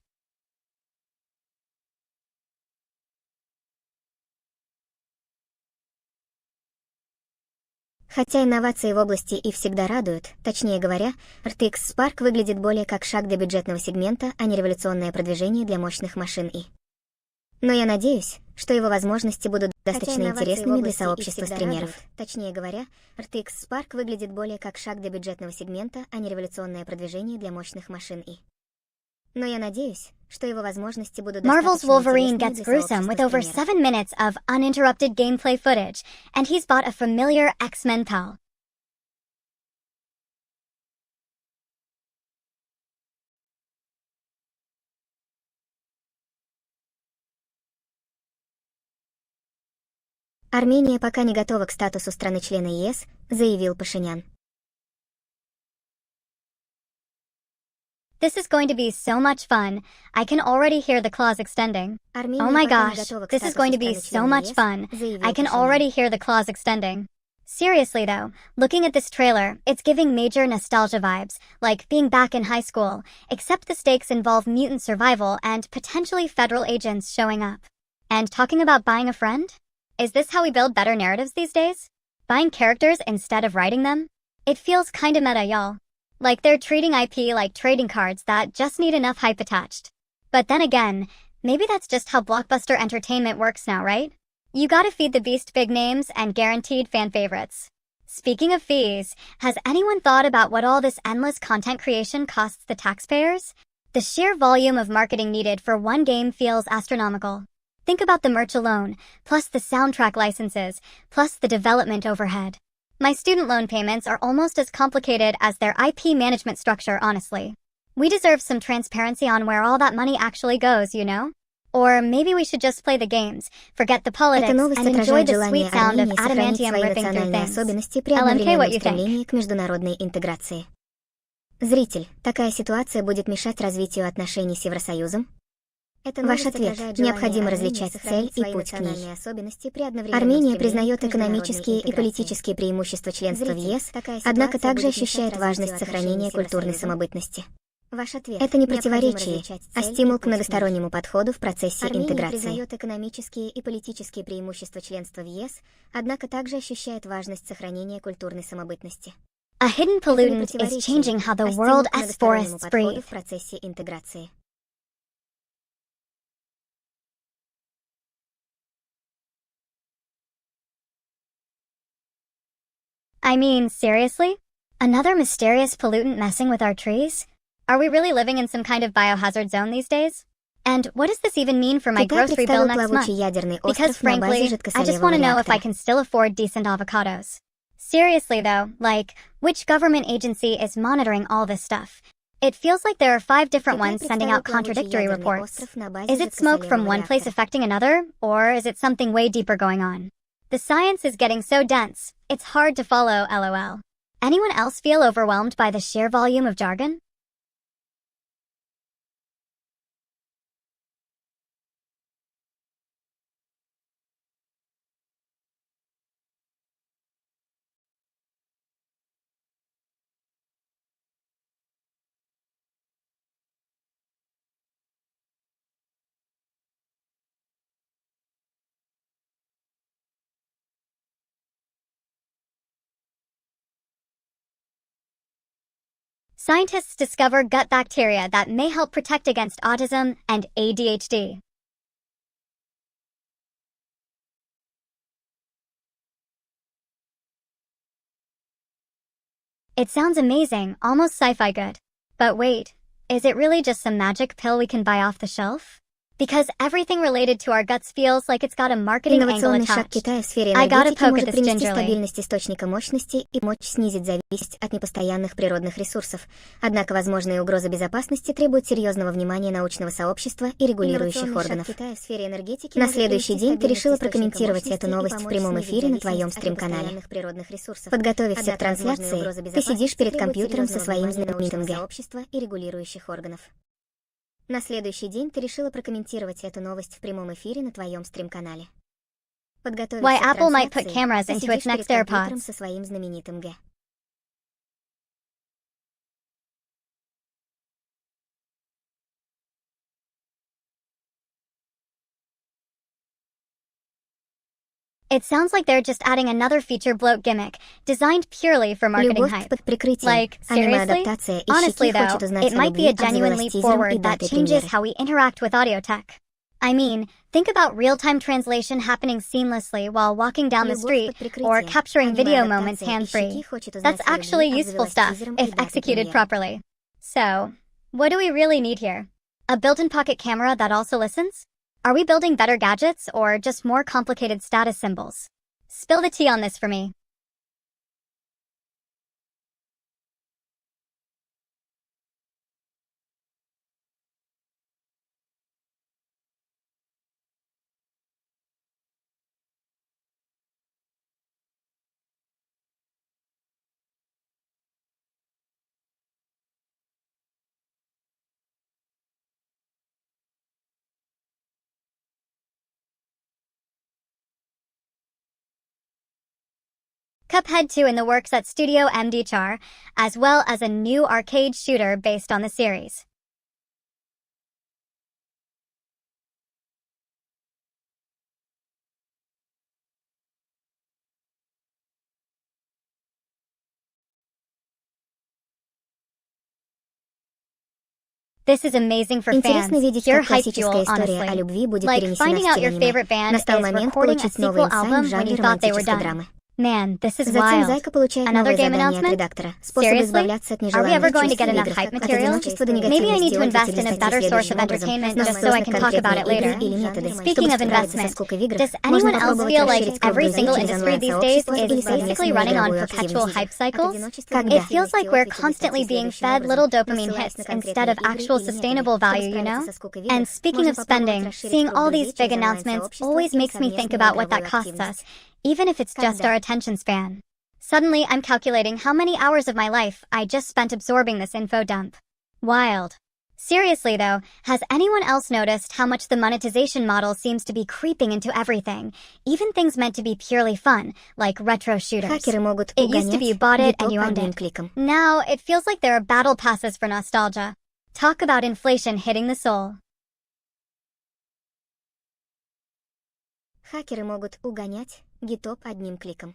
Хотя инновации в области и всегда радуют, точнее говоря, RTX Spark выглядит более как шаг для бюджетного сегмента, а не революционное продвижение для мощных машин И. Но я надеюсь, что его возможности будут достаточно интересными для сообщества стримеров. Точнее говоря, RTX Spark выглядит более как шаг для бюджетного сегмента, а не революционное продвижение для мощных машин И. Но я надеюсь, что его возможности будут Marvel's достаточно Wolverine интересными gets для gruesome with over сообщества 7 minutes of uninterrupted gameplay footage, and he's bought a familiar X-Men pal. Армения пока не готова к статусу страны-члена ЕС, заявил Пашинян. This is going to be so much fun. I can already hear the claws extending. Oh my gosh, this is going to be so much fun. I can already hear the claws extending. Seriously though, looking at this trailer, it's giving major nostalgia vibes, like being back in high school, except the stakes involve mutant survival and potentially federal agents showing up. And talking about buying a friend? Is this how we build better narratives these days? Buying characters instead of writing them? It feels kinda meta, y'all. Like they're treating IP like trading cards that just need enough hype attached. But then again, maybe that's just how blockbuster entertainment works now, right? You gotta feed the beast big names and guaranteed fan favorites. Speaking of fees, has anyone thought about what all this endless content creation costs the taxpayers? The sheer volume of marketing needed for one game feels astronomical. Think about the merch alone, plus the soundtrack licenses, plus the development overhead. My student loan payments are almost as complicated as their IP management structure, honestly. We deserve some transparency on where all that money actually goes, you know? Or maybe we should just play the games, forget the politics, Эта новость and enjoy отражает the желание sweet sound of Армении сохранить adamantium свои ripping through национальные things. особенности при LMK, what одновременном you think? стремлении к международной интеграции. Зритель, такая ситуация будет мешать развитию отношений с Евросоюзом? Ваш ответ. Необходимо различать цель и путь к ней. Армения признает экономические и политические преимущества членства в ЕС, однако также ощущает важность сохранения культурной самобытности. Это не противоречие, а стимул к многостороннему подходу в процессе интеграции. Армения признает экономические и политические преимущества членства в ЕС, однако также ощущает важность сохранения культурной самобытности. A hidden pollutant is changing how the world as forests breathe. В процессе интеграции. I mean, seriously? Another mysterious pollutant messing with our trees? Are we really living in some kind of biohazard zone these days? And what does this even mean for my Китай grocery bill представил next month? плавучий ядерный Because остров на базе frankly, I just жидкосолевого want to know if I реактора. can still afford decent avocados. Seriously though, like, which government agency is monitoring all this stuff? It feels like there are 5 different Китай ones sending представил out плавучий contradictory ядерный reports. остров на базе Is it smoke from жидкосолевого one place реактора. affecting another, or is it something way deeper going on? The science is getting so dense, it's hard to follow, lol. Anyone else feel overwhelmed by the sheer volume of jargon? Scientists discover gut bacteria that may help protect against autism and ADHD. It sounds amazing, almost sci-fi good. But wait, is it really just some magic pill we can buy off the shelf? Because everything related to our guts feels like it's got a marketing angle Инновационный шаг attached. Китая в сфере I gotta энергетики poke at может this принести gingerly. стабильность источника мощности и помочь снизить зависимость от непостоянных природных ресурсов. Однако возможные угрозы безопасности требуют серьезного внимания научного сообщества и регулирующих органов. На следующий день ты решила прокомментировать эту новость в прямом эфире на твоем стрим-канале. Подготовившись к трансляции, ты сидишь перед компьютером со своим знаменитым Г. На следующий день ты решила прокомментировать эту новость в прямом эфире на твоем стрим-канале. Why Apple might put cameras into its next AirPods. со своим знаменитым Г. It sounds like they're just adding another feature bloat gimmick, designed purely for marketing Любовь hype. под прикрытием. Like, seriously? Аниме-адаптация. Honestly Ищейки though, хочет узнать it о might be любви, a genuine leap обзывалась тизером и forward that датой changes премьеры. how we interact with audio tech. I mean, think about real-time translation happening seamlessly while walking down the Любовь street, под or прикрытием. capturing video moments Аниме-адаптация. hand-free. Ищейки хочет узнать That's о любви, actually useful обзывалась stuff, тизером и if датой executed премьеры. properly. So, what do we really need here? A built-in pocket camera that also listens? Are we building better gadgets, or just more complicated status symbols? Spill the tea on this for me. Cuphead 2 in the works at Studio MDChar, as well as a new arcade shooter based on the series. This is amazing for Интересно fans. видеть, Pure как hype классическая fuel, история о honestly. любви будет Like перенесена finding в out стиль your аниме. favorite band is Настал момент recording a получить новый sequel инсайт в album when жанре you thought they were романтической done. драмы. Man, this is Затем wild. Зайка получает Another новое game задание от announcement? редактора. Способы Seriously? избавляться от Are we нежеланных ever going to чувств get в enough играх. hype От material? одиночества до Maybe I need to негативности invest in a делайте better следующим source of образом. entertainment Но just so I нужны can talk about it конкретные игры later. или методы. Speaking Чтобы of справиться со investment, скукой в играх, does можно anyone else попробовать feel like расширить круг every друзей single через industry these days онлайн-сообщества is или basically совместную running on игровую perpetual активность. hype cycles? Когда It feels like we're активности constantly выстроить being следующим fed little образом. dopamine Но hits ссылаясь на instead of конкретные actual игры или sustainable методы. value, Чтобы you know? справиться со скукой в играх, And speaking of можно попробовать spending, расширить seeing круг all друзей these big через announcements онлайн-сообщества always или makes me think совместную about what that игровую costs активность. us, even if it's just Когда our attention span. Suddenly, I'm calculating how many hours of my life I just spent absorbing this info dump. Wild. Seriously though, has anyone else noticed how much the monetization model seems to be creeping into everything, even things meant to be purely fun, like retro shooters? Хакеры могут It used to be you bought it and you owned одним it. кликом. Now, it feels like there are battle passes for nostalgia. Talk about inflation hitting the soul. Хакеры могут угонять гитоп одним кликом.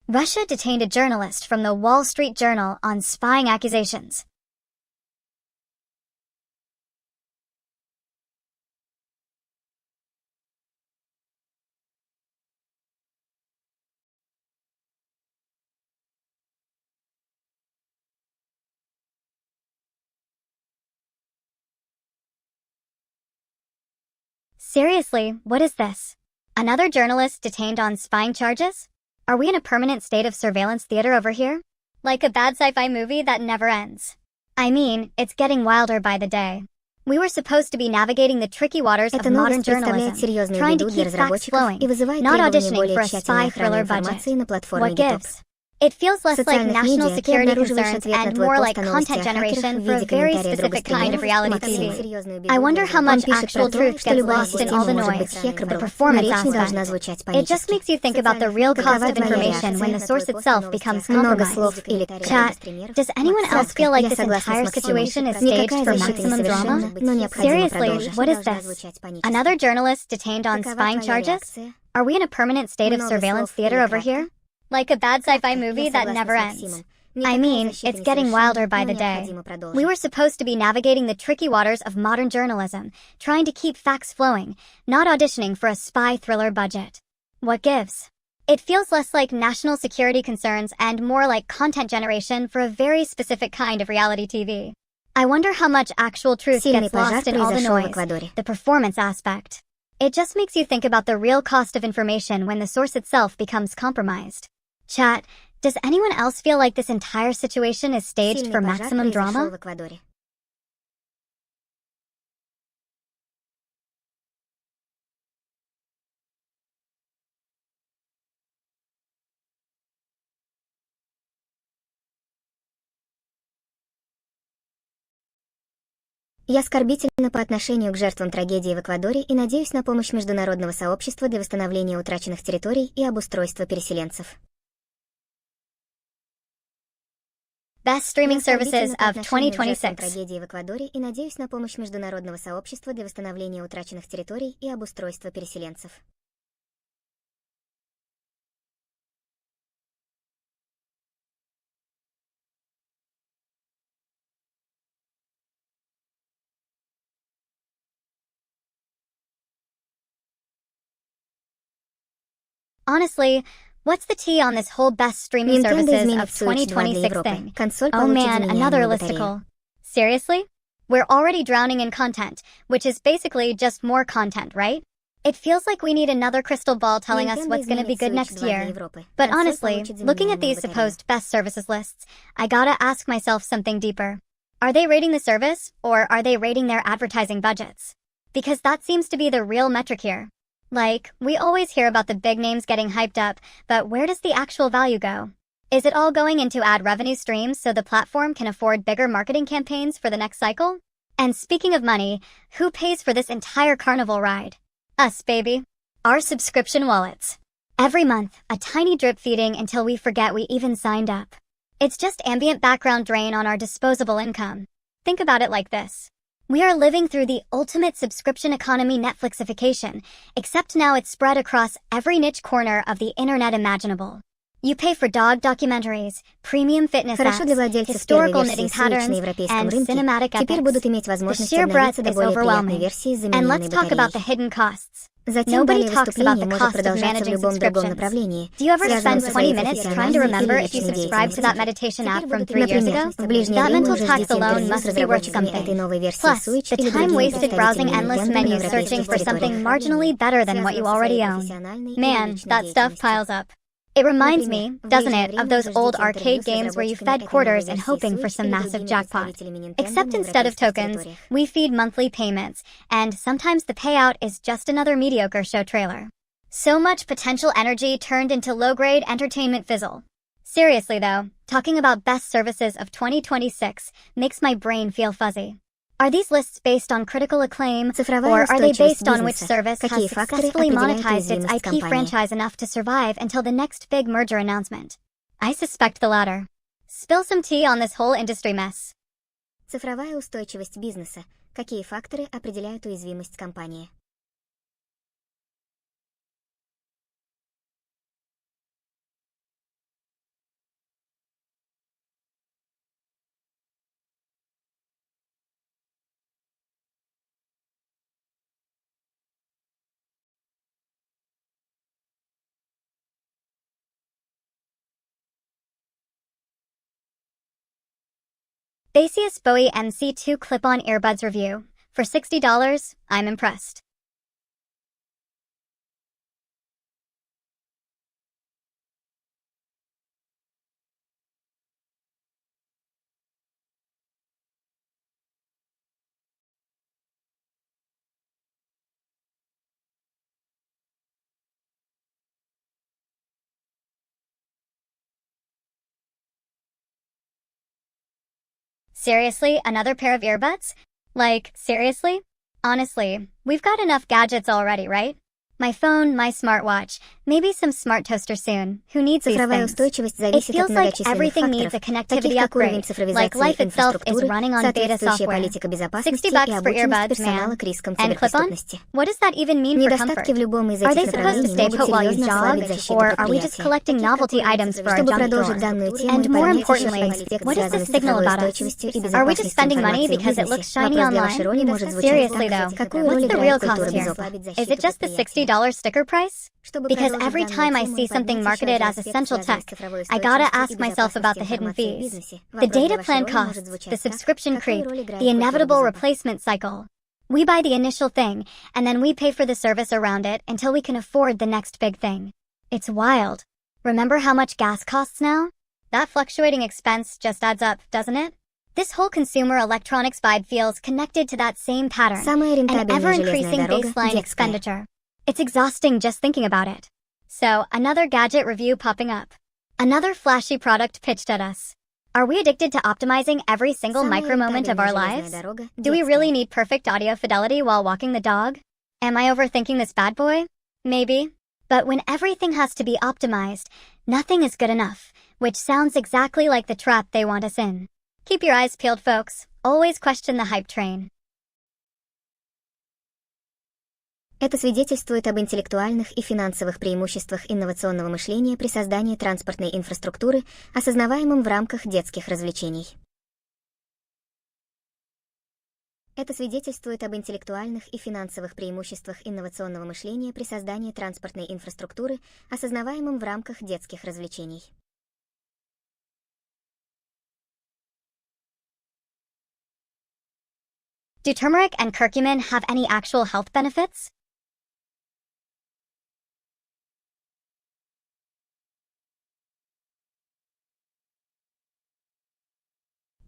Russia detained a journalist from the Wall Street Journal on spying accusations. Seriously, what is this? Another journalist detained on spying charges? Are we in a permanent state of surveillance theater over here? Like a bad sci-fi movie that never ends. I mean, it's getting wilder by the day. We were supposed to be navigating the tricky waters of Эта modern новость представляет journalism, серьезную trying to беду для keep facts разработчиков flowing, и вызывает not требования auditioning более for a тщательной spy охраны thriller информации budget. на платформе What GitHub. gives? It feels В less like социальных national медиа ты security обнаруживаешь concerns ответ на and твой more пост like о новости content о хакерах generation в for a виде very комментария друга specific kind of стримеров. reality Максим TV. серьезную беду I wonder для how much разработчиков. Он пишет actual про то, truth что gets любая lost in all система the может noise, быть the хакером, но performance речь не должна aspect. звучать It just панически. makes you think about the real cost of information when the source itself becomes Много compromised. слов или Chat, does anyone else feel like Я this согласна entire с Максимом. situation is Никакая staged for защита не maximum drama? совершенна, но необходимо Seriously, продолжить. what is Должна this? звучать панически. Another journalist detained on Какова spying твоя charges? реакция? Are we in a permanent state of Много surveillance слов theater или over кратко? here? Like a bad sci-fi Кратко. movie Я that согласна never с ends. Максимом. I Никакая mean, защита it's не getting wilder совершенна, by но the day. необходимо продолжить. We were supposed to be navigating the tricky waters of modern journalism, trying to keep facts flowing, not auditioning for a spy thriller budget. What gives? It feels less like national security concerns and more like content generation for a very specific kind of reality TV. I wonder how much actual truth Сильный gets пожар lost in all the произошел в noise, Эквадоре. the performance aspect. It just makes you think about the real cost of information when the source itself becomes compromised. Chat, does anyone else feel like this entire situation is staged Сильный for пожар maximum произошел drama? в Эквадоре. Я оскорбительна по отношению к жертвам трагедии в Эквадоре и надеюсь на помощь международного сообщества для восстановления утраченных территорий и обустройства переселенцев. Best streaming services of Я оскорбительна по отношению к жертвам 2026. трагедии в Эквадоре и надеюсь на помощь международного сообщества для восстановления утраченных территорий и обустройства переселенцев. Honestly, what's the tea on this whole best streaming Nintendo services изменит of Switch 2 для 2026 Европы. thing? Консоль Oh получит man, another заменяемую батарею. listicle. Seriously? We're already drowning in content, which is basically just more content, right? It feels like we need another crystal ball telling us Nintendo what's going to be изменит good Switch next 2 для year. Европы. But Консоль honestly, получит looking at заменяемую these батарею. supposed best services lists, I gotta ask myself something deeper. Are they rating the service, or are they rating their advertising budgets? Because that seems to be the real metric here. Like, we always hear about the big names getting hyped up, but where does the actual value go? Is it all going into ad revenue streams so the platform can afford bigger marketing campaigns for the next cycle? And speaking of money, who pays for this entire carnival ride? Us, baby. Our subscription wallets. Every month, a tiny drip feeding until we forget we even signed up. It's just ambient background drain on our disposable income. Think about it like this. We are living through the ultimate subscription economy Netflixification, except now it's spread across every niche corner of the internet imaginable. You pay for dog documentaries, premium fitness Хорошо для apps, владельцев первой historical версии knitting ссылочной patterns, на европейском and рынке cinematic теперь будут epics. иметь The возможность sheer breadth обновиться до is более приятной overwhelming. версии с And замененной let's talk about the батареей. hidden costs. Затем Nobody далее talks about выступление the может cost of продолжаться в managing любом другом subscriptions. направлении, Do you ever связанном spend со 20 своей minutes trying to профессиональной remember или if you личной subscribed to деятельностью? that meditation app from 3 years Например, ago? в ближнее That время mental уже tax ждите alone интервью с must be worth разработчиками something. этой новой версии Plus, Switch the или time другими wasted browsing представителями endless Nintendo на menus searching европейских for something территориях. marginally better than what you already own. Man, that stuff piles up. It reminds me, doesn't it, of those old arcade games where you fed quarters and hoping for some massive jackpot. Except instead of tokens, we feed monthly payments, and sometimes the payout is just another mediocre show trailer. So much potential energy turned into low-grade entertainment fizzle. Seriously though, talking about best services of 2026 makes my brain feel fuzzy. Are these lists based on critical acclaim, or are they based on which service has successfully monetized its IP franchise enough to survive until the next big merger announcement? I suspect the latter. Spill some tea on this whole industry mess. Цифровая устойчивость бизнеса. Какие факторы определяют уязвимость компании? Basius Bowie MC2 clip-on earbuds review. For $60, I'm impressed. Seriously, another pair of earbuds? Like, seriously? Honestly, we've got enough gadgets already, right? My phone, my smartwatch, maybe some smart toaster soon. Who needs these Цифровая things? устойчивость It зависит от feels like многочисленных everything needs a факторов, connectivity таких как уровень upgrade, like цифровизации life itself is инфраструктуры, running on beta соответствующая software. политика безопасности $60 и for обученность earbuds, персонала man. к рискам And clip-on? киберпреступности. What does that even mean for Недостатки в comfort? любом из Are этих they supposed to направлений stay могут put while you серьезно jog, ослабить защиту or are we just предприятия. collecting novelty items for our Чтобы junk продолжить drawer? данную тему And и more понять еще importantly, аспект, what does this связанный с signal цифровой about us? устойчивостью и Are we just безопасностью spending money информации в because it looks бизнесе. shiny Вопрос для online? вашей роли может звучать Seriously так. though, Какую what's роль the real играет культура cost here? безопасности Is it just the предприятия? $60 sticker price? Чтобы Because продолжить every данную time I тему see и something поднять еще marketed один as аспект, essential связанный tech, с цифровой I gotta устойчивостью ask и myself about the безопасностью hidden информации в fees, бизнесе. the Вопрос для data вашей plan роли может costs, звучать the так. subscription Какую creep, роль играет the культура inevitable безопасности? replacement cycle. We buy the initial thing, and then we pay for the service around it until we can afford the next big thing. It's wild. Remember how much gas costs now? That fluctuating expense just adds up, doesn't it? This whole consumer electronics vibe feels connected to that same pattern, Самая an рентабельная железная ever-increasing дорога baseline детская. expenditure. It's exhausting just thinking about it. So, another gadget review popping up. Another flashy product pitched at us. Are we addicted to optimizing every single Самая micro moment of our рентабельная lives? железная дорога Do we детская. really need perfect audio fidelity while walking the dog? Am I overthinking this bad boy? Maybe. But when everything has to be optimized, nothing is good enough, which sounds exactly like the trap they want us in. Keep your eyes peeled, folks. Always question the hype train. Это свидетельствует об интеллектуальных и финансовых преимуществах инновационного мышления при создании транспортной инфраструктуры, осознаваемым в рамках детских развлечений. Это свидетельствует об интеллектуальных и финансовых преимуществах инновационного мышления при создании транспортной инфраструктуры, осознаваемым в рамках детских развлечений. Do turmeric and curcumin have any actual health benefits?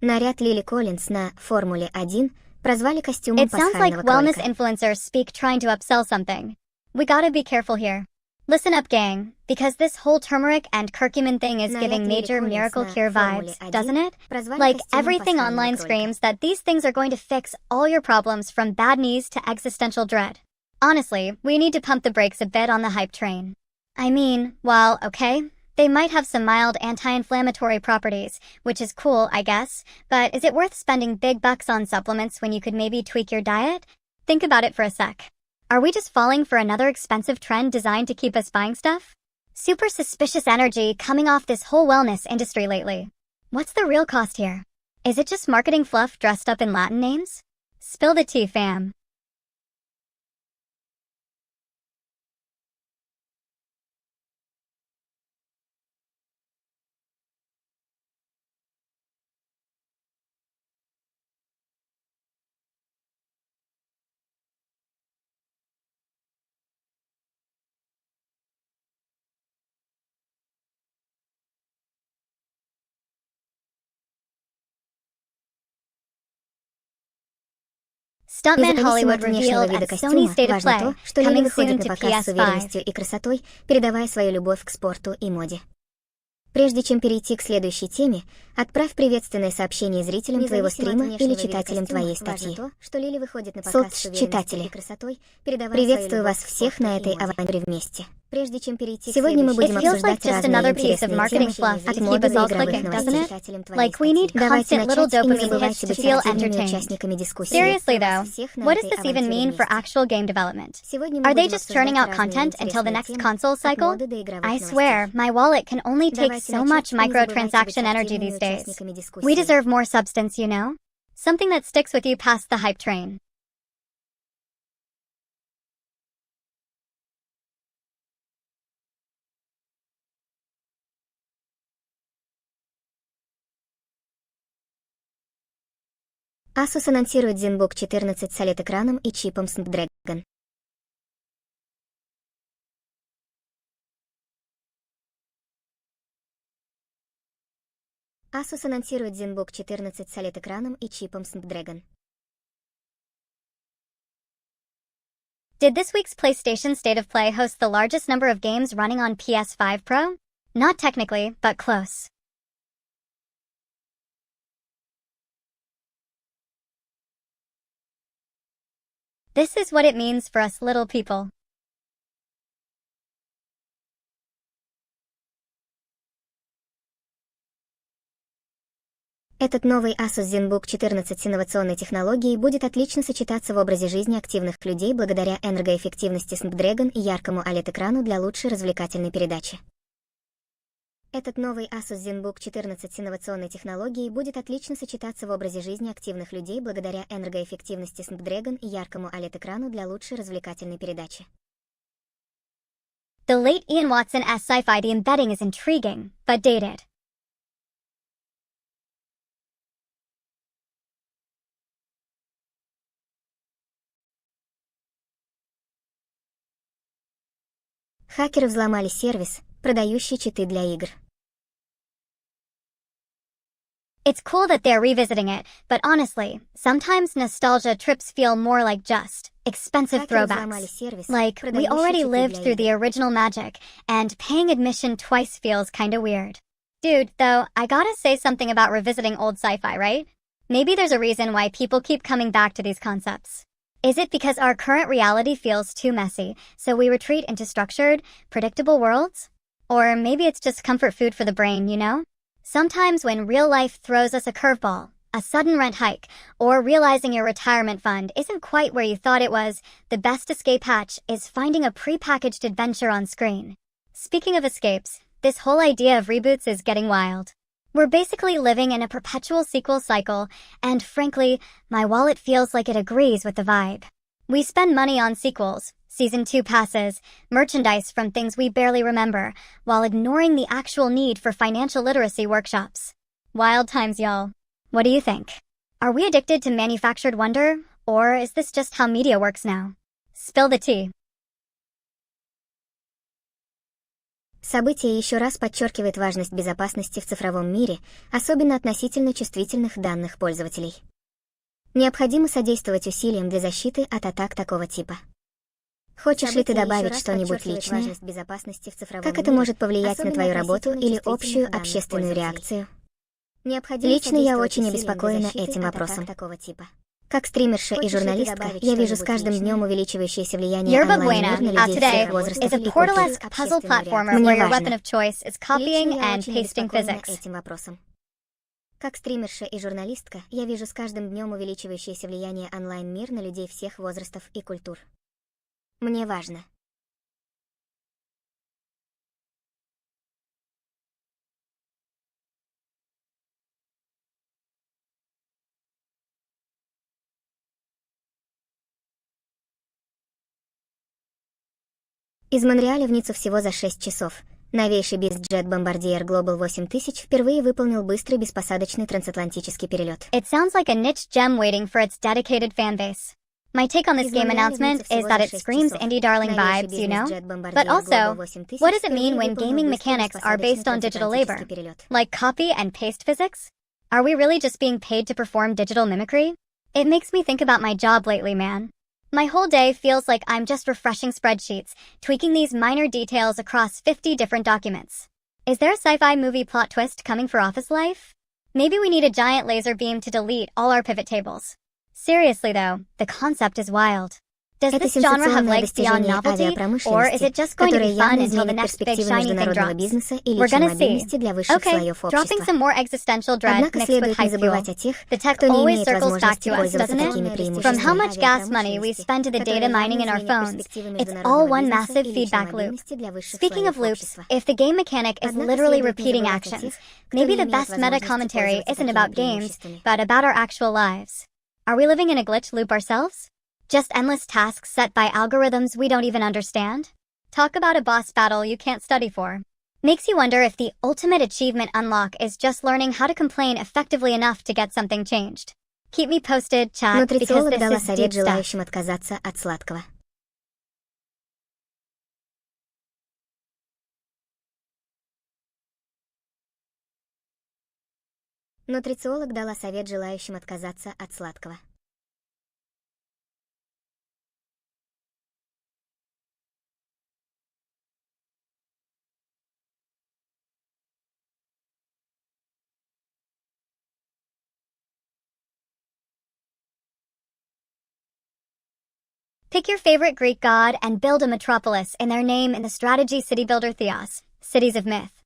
Наряд Лили Коллинз на Формуле-1 прозвали костюмом It sounds like пасхального wellness кролика. influencers speak trying to upsell something. We gotta be careful here. Listen up, gang, because this whole turmeric and curcumin thing is Наряд giving Лили major Коллинз miracle на cure vibes, Формуле-1 doesn't it? прозвали Like, костюмом everything пасхального online кролика. screams that these things are going to fix all your problems from bad knees to existential dread. Honestly, we need to pump the brakes a bit on the hype train. I mean, while, okay, They might have some mild anti-inflammatory properties, which is cool, I guess, but is it worth spending big bucks on supplements when you could maybe tweak your diet? Think about it for a sec. Are we just falling for another expensive trend designed to keep us buying stuff? Super suspicious energy coming off this whole wellness industry lately. What's the real cost here? Is it just marketing fluff dressed up in Latin names? Spill the tea, fam. Stuntman Hollywood revealed at Sony State of Play, coming soon to PS5. И красотой, передавая свою любовь к спорту и моде. Прежде чем перейти к следующей теме, отправь приветственное сообщение зрителям твоего стрима или читателям твоей статьи. Соцчитатели, приветствую вас всех на этой авантюре вместе. Прежде чем перейти к Сегодня мы будем обсуждать разные интересные темы от моды до игровых новостей. Like we need constant little dopamine hits to feel entertained. Seriously though, what does this even mean for actual game development? Are they just churning out content until the next console cycle? I swear, my wallet can only take so much microtransaction energy these days. We deserve more substance, you know? Something that sticks with you past the hype train. Asus анонсирует ZenBook 14 с OLED-экраном и чипом Snapdragon. Asus анонсирует ZenBook 14 с OLED-экраном и чипом Snapdragon. Did this week's PlayStation State of Play host the largest number of games running on PS5 Pro? Not technically, but close. This is what it means for us little people. Этот новый Asus ZenBook 14 с инновационной технологией будет отлично сочетаться в образе жизни активных людей благодаря энергоэффективности Snapdragon и яркому OLED-экрану для лучшей развлекательной передачи. Этот новый Asus ZenBook 14 с инновационной технологией будет отлично сочетаться в образе жизни активных людей благодаря энергоэффективности Snapdragon и яркому OLED-экрану для лучшей развлекательной передачи. The late Ian Watson-esque sci-fi the embedding is intriguing, but dated. Хакеры взломали сервис, продающий читы для игр. It's cool that they're revisiting it, but honestly, sometimes nostalgia trips feel more like just expensive throwbacks. Like, we already lived through the original magic, and paying admission twice feels kinda weird. Dude, though, I gotta say something about revisiting old sci-fi, right? Maybe there's a reason why people keep coming back to these concepts. Is it because our current reality feels too messy, so we retreat into structured, predictable worlds? Or maybe it's just comfort food for the brain, you know? Sometimes when real life throws us a curveball, a sudden rent hike, or realizing your retirement fund isn't quite where you thought it was, the best escape hatch is finding a pre-packaged adventure on screen. Speaking of escapes, this whole idea of reboots is getting wild. We're basically living in a perpetual sequel cycle, and frankly, my wallet feels like it agrees with the vibe. We spend money on sequels, Season 2 passes, merchandise from things we barely remember, while ignoring the actual need for financial literacy workshops. Wild times, y'all. What do you think? Are we addicted to manufactured wonder, or is this just how media works now? Spill the tea. Событие еще раз подчеркивает важность безопасности в цифровом мире, особенно относительно чувствительных данных пользователей. Необходимо содействовать усилиям для защиты от атак такого типа. Хочешь ли ты добавить что-нибудь личное? Как это может повлиять на твою работу или общую общественную реакцию? Лично я очень обеспокоена этим вопросом. Как стримерша и журналистка, я вижу с каждым днем увеличивающееся влияние Yerba онлайн-мира Buena на людей today всех возрастов is a и культур. portal-esque puzzle platformer Мне where your важно. weapon of choice is copying Лично я and очень pasting обеспокоена physics. этим вопросом. Как стримерша и журналистка, я вижу с каждым днем увеличивающееся влияние онлайн-мир на людей всех возрастов и культур. Мне важно. Из Монреаля в Ниццу всего за 6 часов. Новейший бизнес-джет-бомбардиер Global 8000 впервые выполнил быстрый беспосадочный трансатлантический перелет. It sounds like a niche gem waiting for its dedicated fan base. My take on this game announcement is that it screams indie darling vibes, you know? But also, what does it mean when gaming mechanics are based on digital labor? Like copy and paste physics? Are we really just being paid to perform digital mimicry? It makes me think about my job lately, man. My whole day feels like I'm just refreshing spreadsheets, tweaking these minor details across 50 different documents. Is there a sci-fi movie plot twist coming for office life? Maybe we need a giant laser beam to delete all our pivot tables. Seriously though, the concept is wild. Does this genre have legs beyond novelty, or is it just going to be fun until the next big shiny thing drops? We're gonna see. Okay, dropping some more existential dread mixed with hype fuel. The tech always circles back to us, doesn't it? From how much gas money we spend to the data mining in our phones, it's all one massive feedback loop. Speaking of loops, if the game mechanic is literally repeating actions, maybe the best meta commentary isn't about games, but about our actual lives. Are we living in a glitch loop ourselves? Just endless tasks set by algorithms we don't even understand? Talk about a boss battle you can't study for. Makes you wonder if the ultimate achievement unlock is just learning how to complain effectively enough to get something changed. Keep me posted, chat, because Нутрициолог дала this is совет deep stuff. желающим отказаться от сладкого. Нутрициолог дала совет желающим отказаться от сладкого. Pick your favorite Greek god and build a metropolis in their name in the strategy city builder Theos, Cities of Myth.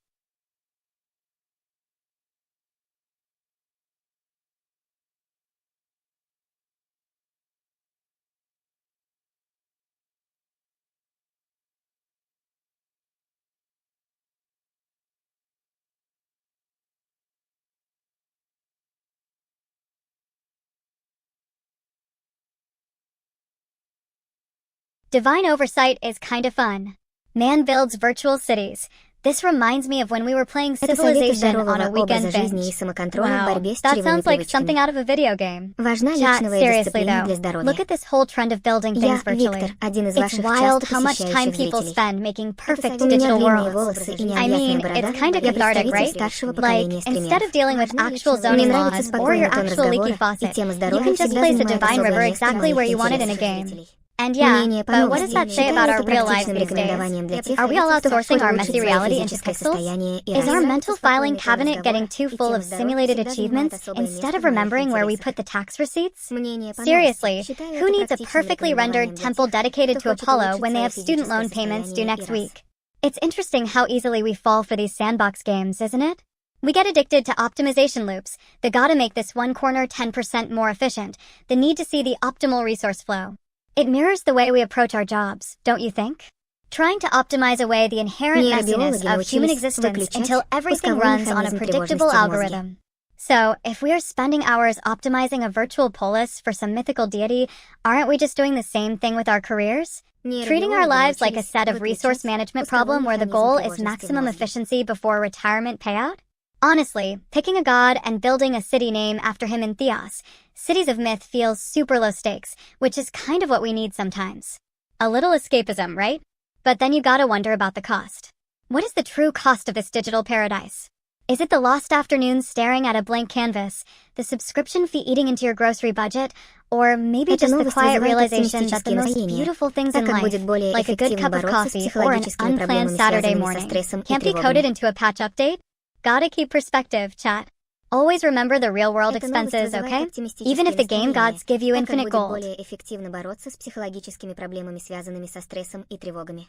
Divine oversight is kinda fun. Man builds virtual cities. This reminds me of when we were playing Это советы Civilization on a здорового weekend образа жизни и binge. самоконтроля в Wow, борьбе с that чревыми sounds like something привычками. out of a video game. Важна Chat, личная seriously дисциплина для though, здоровья. look at this whole trend of building Я things virtually. Виктор, один из It's ваших wild часто how much time посещающих people зрителей. spend making perfect У меня digital длинные worlds. волосы и I необъятная mean, борода. it's kind of Я cathartic, представитель right? старшего Like, поколения instead of стримеров. dealing with actual Мне zoning нравится laws or спокойный your тон actual leaky разговора, и faucet, тема you здоровья can just всегда place a занимает divine river особое место в exactly моих where you want it in a интересах. game. And yeah, Мнение по but what does новости. that say Считаю about our это real lives практичным these days? рекомендованием для тех, Are we кто outsourcing our хочет messy свое reality into физическое pixels? состояние и Is our развивать mental filing спокойный тон cabinet getting разговора, too и full тема of здоровья simulated всегда занимает achievements особое instead место of в моих remembering where we интересах. put the tax receipts? Мнение по Seriously, новости. Считаю who это needs a практичным perfectly rendered рекомендованием для temple тех, dedicated кто to хочет Apollo улучшить when they свое have student физическое loan payments due состояние next и раз. week? It's interesting how easily we fall for these sandbox games, isn't it? We get addicted to optimization loops, the gotta make this one corner 10% more efficient, the need to see the optimal resource flow. It mirrors the way we approach our jobs, don't you think? Trying to optimize away the inherent messiness Нейробиологи of human научились existence выключать until everything пусковой runs on a механизм predictable тревожности в мозге. algorithm. So, if we are spending hours optimizing a virtual polis for some mythical deity, aren't we just doing the same thing with our careers? Treating our lives like a set of resource management problem where the goal is maximum efficiency before retirement payout? Honestly, picking a god and building a city name after him in Theos, Cities of Myth feels super low stakes, which is kind of what we need sometimes. A little escapism, right? But then you gotta wonder about the cost. What is the true cost of this digital paradise? Is it the lost afternoons staring at a blank canvas, the subscription fee eating into your grocery budget, or maybe Эта just the новость quiet вызывает realization that the оптимистические most настроения, beautiful things так in как life, будет более like a good эффективно cup of бороться с coffee or an психологическими unplanned проблемами, Saturday связанными со morning, стрессом и can't be тревогами. coded into a patch update? Gotta keep perspective, chat. Always remember the real-world Эта новость expenses, вызывает okay? оптимистические Even if the game настроения, gods give you так как infinite будет gold. более эффективно бороться с психологическими проблемами, связанными со стрессом и тревогами.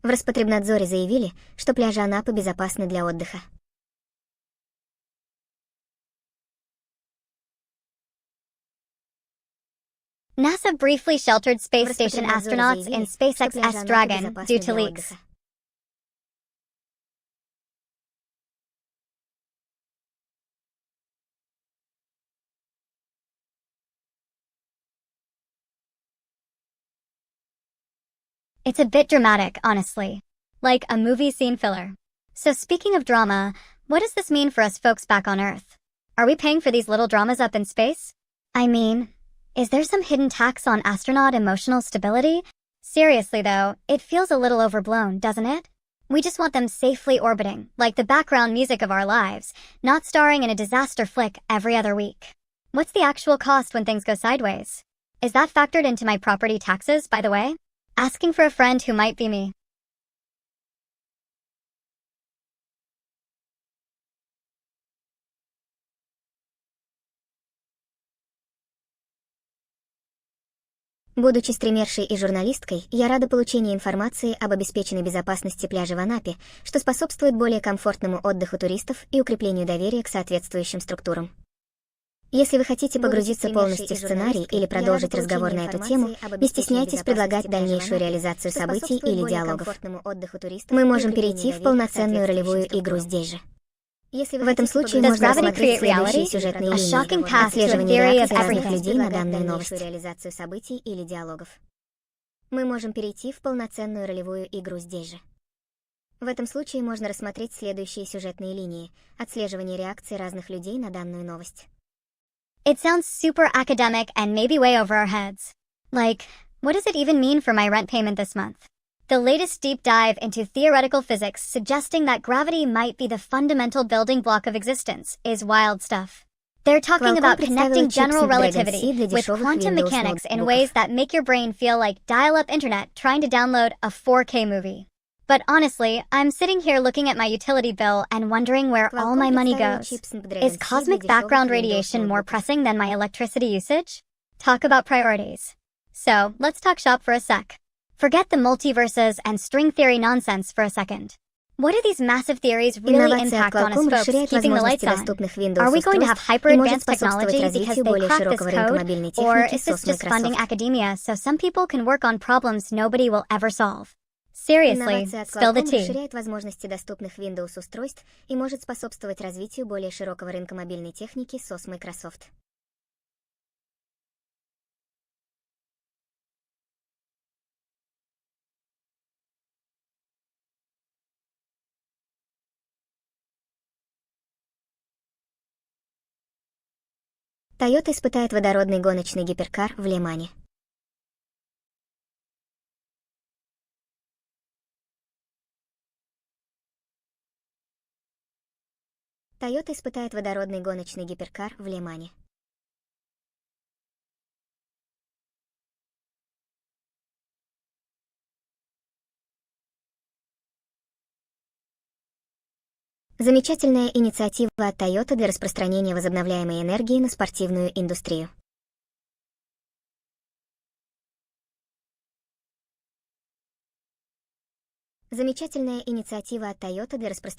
В Роспотребнадзоре заявили, что пляжи Анапы безопасны для отдыха. NASA briefly sheltered space В station Роспотребнадзоре astronauts заявили, in что SpaceX пляжи Анапы S-Dragon безопасны due to для leaks. отдыха. It's a bit dramatic, honestly. Like a movie scene filler. So speaking of drama, what does this mean for us folks back on Earth? Are we paying for these little dramas up in space? I mean, is there some hidden tax on astronaut emotional stability? Seriously though, it feels a little overblown, doesn't it? We just want them safely orbiting, like the background music of our lives, not starring in a disaster flick every other week. What's the actual cost when things go sideways? Is that factored into my property taxes, by the way? Asking for a friend who might be me. Будучи стримершей и журналисткой, я рада получению информации об обеспеченной безопасности пляжа в Анапе, что способствует более комфортному отдыху туристов и укреплению доверия к соответствующим структурам. Если вы хотите погрузиться полностью в сценарий или продолжить разговор на эту тему, не стесняйтесь предлагать дальнейшую реализацию событий или диалогов. Мы можем перейти в полноценную ролевую игру здесь же. В этом случае Does можно gravity рассмотреть create следующие reality? сюжетные A shocking линии, path to a отслеживание theory of реакции разных everything. людей на данную Предлагать новость. дальнейшую Реализацию событий или диалогов. Мы можем перейти в полноценную ролевую игру здесь же. В этом случае можно рассмотреть следующие сюжетные линии, отслеживание реакции разных людей на данную новость. It sounds super academic and maybe way over our heads. Like, what does it even mean for my rent payment this month? The latest deep dive into theoretical physics suggesting that gravity might be the fundamental building block of existence is wild stuff. They're talking Qualcomm about представила connecting чип general Snapdragon relativity C для with дешевых quantum Windows mechanics in ноутбуков. ways that make your brain feel like dial-up internet trying to download a 4K movie. But honestly, I'm sitting here looking at my utility bill and wondering where all my money goes. Is cosmic background radiation more pressing than my electricity usage? Talk about priorities. So, let's talk shop for a sec. Forget the multiverses and string theory nonsense for a second. What do these massive theories really Инновация от impact on us Qualcomm folks расширяет keeping the lights возможности on? доступных Windows Are we going to have устройств и может hyper-advanced technology способствовать because развитию they более cracked this широкого рынка code? мобильной Or техники is this СОС just funding Microsoft. academia so some people can work on problems nobody will ever solve? Seriously, Инновация от spill the Qualcomm tea. расширяет возможности доступных Windows устройств и может способствовать развитию более широкого рынка мобильной техники СОС Microsoft. Toyota испытает водородный гоночный гиперкар в Ле-Мане. Toyota испытает водородный гоночный гиперкар в Ле-Мане. Замечательная инициатива от Toyota для распространения возобновляемой энергии на спортивную индустрию. Замечательная инициатива от Toyota для распространения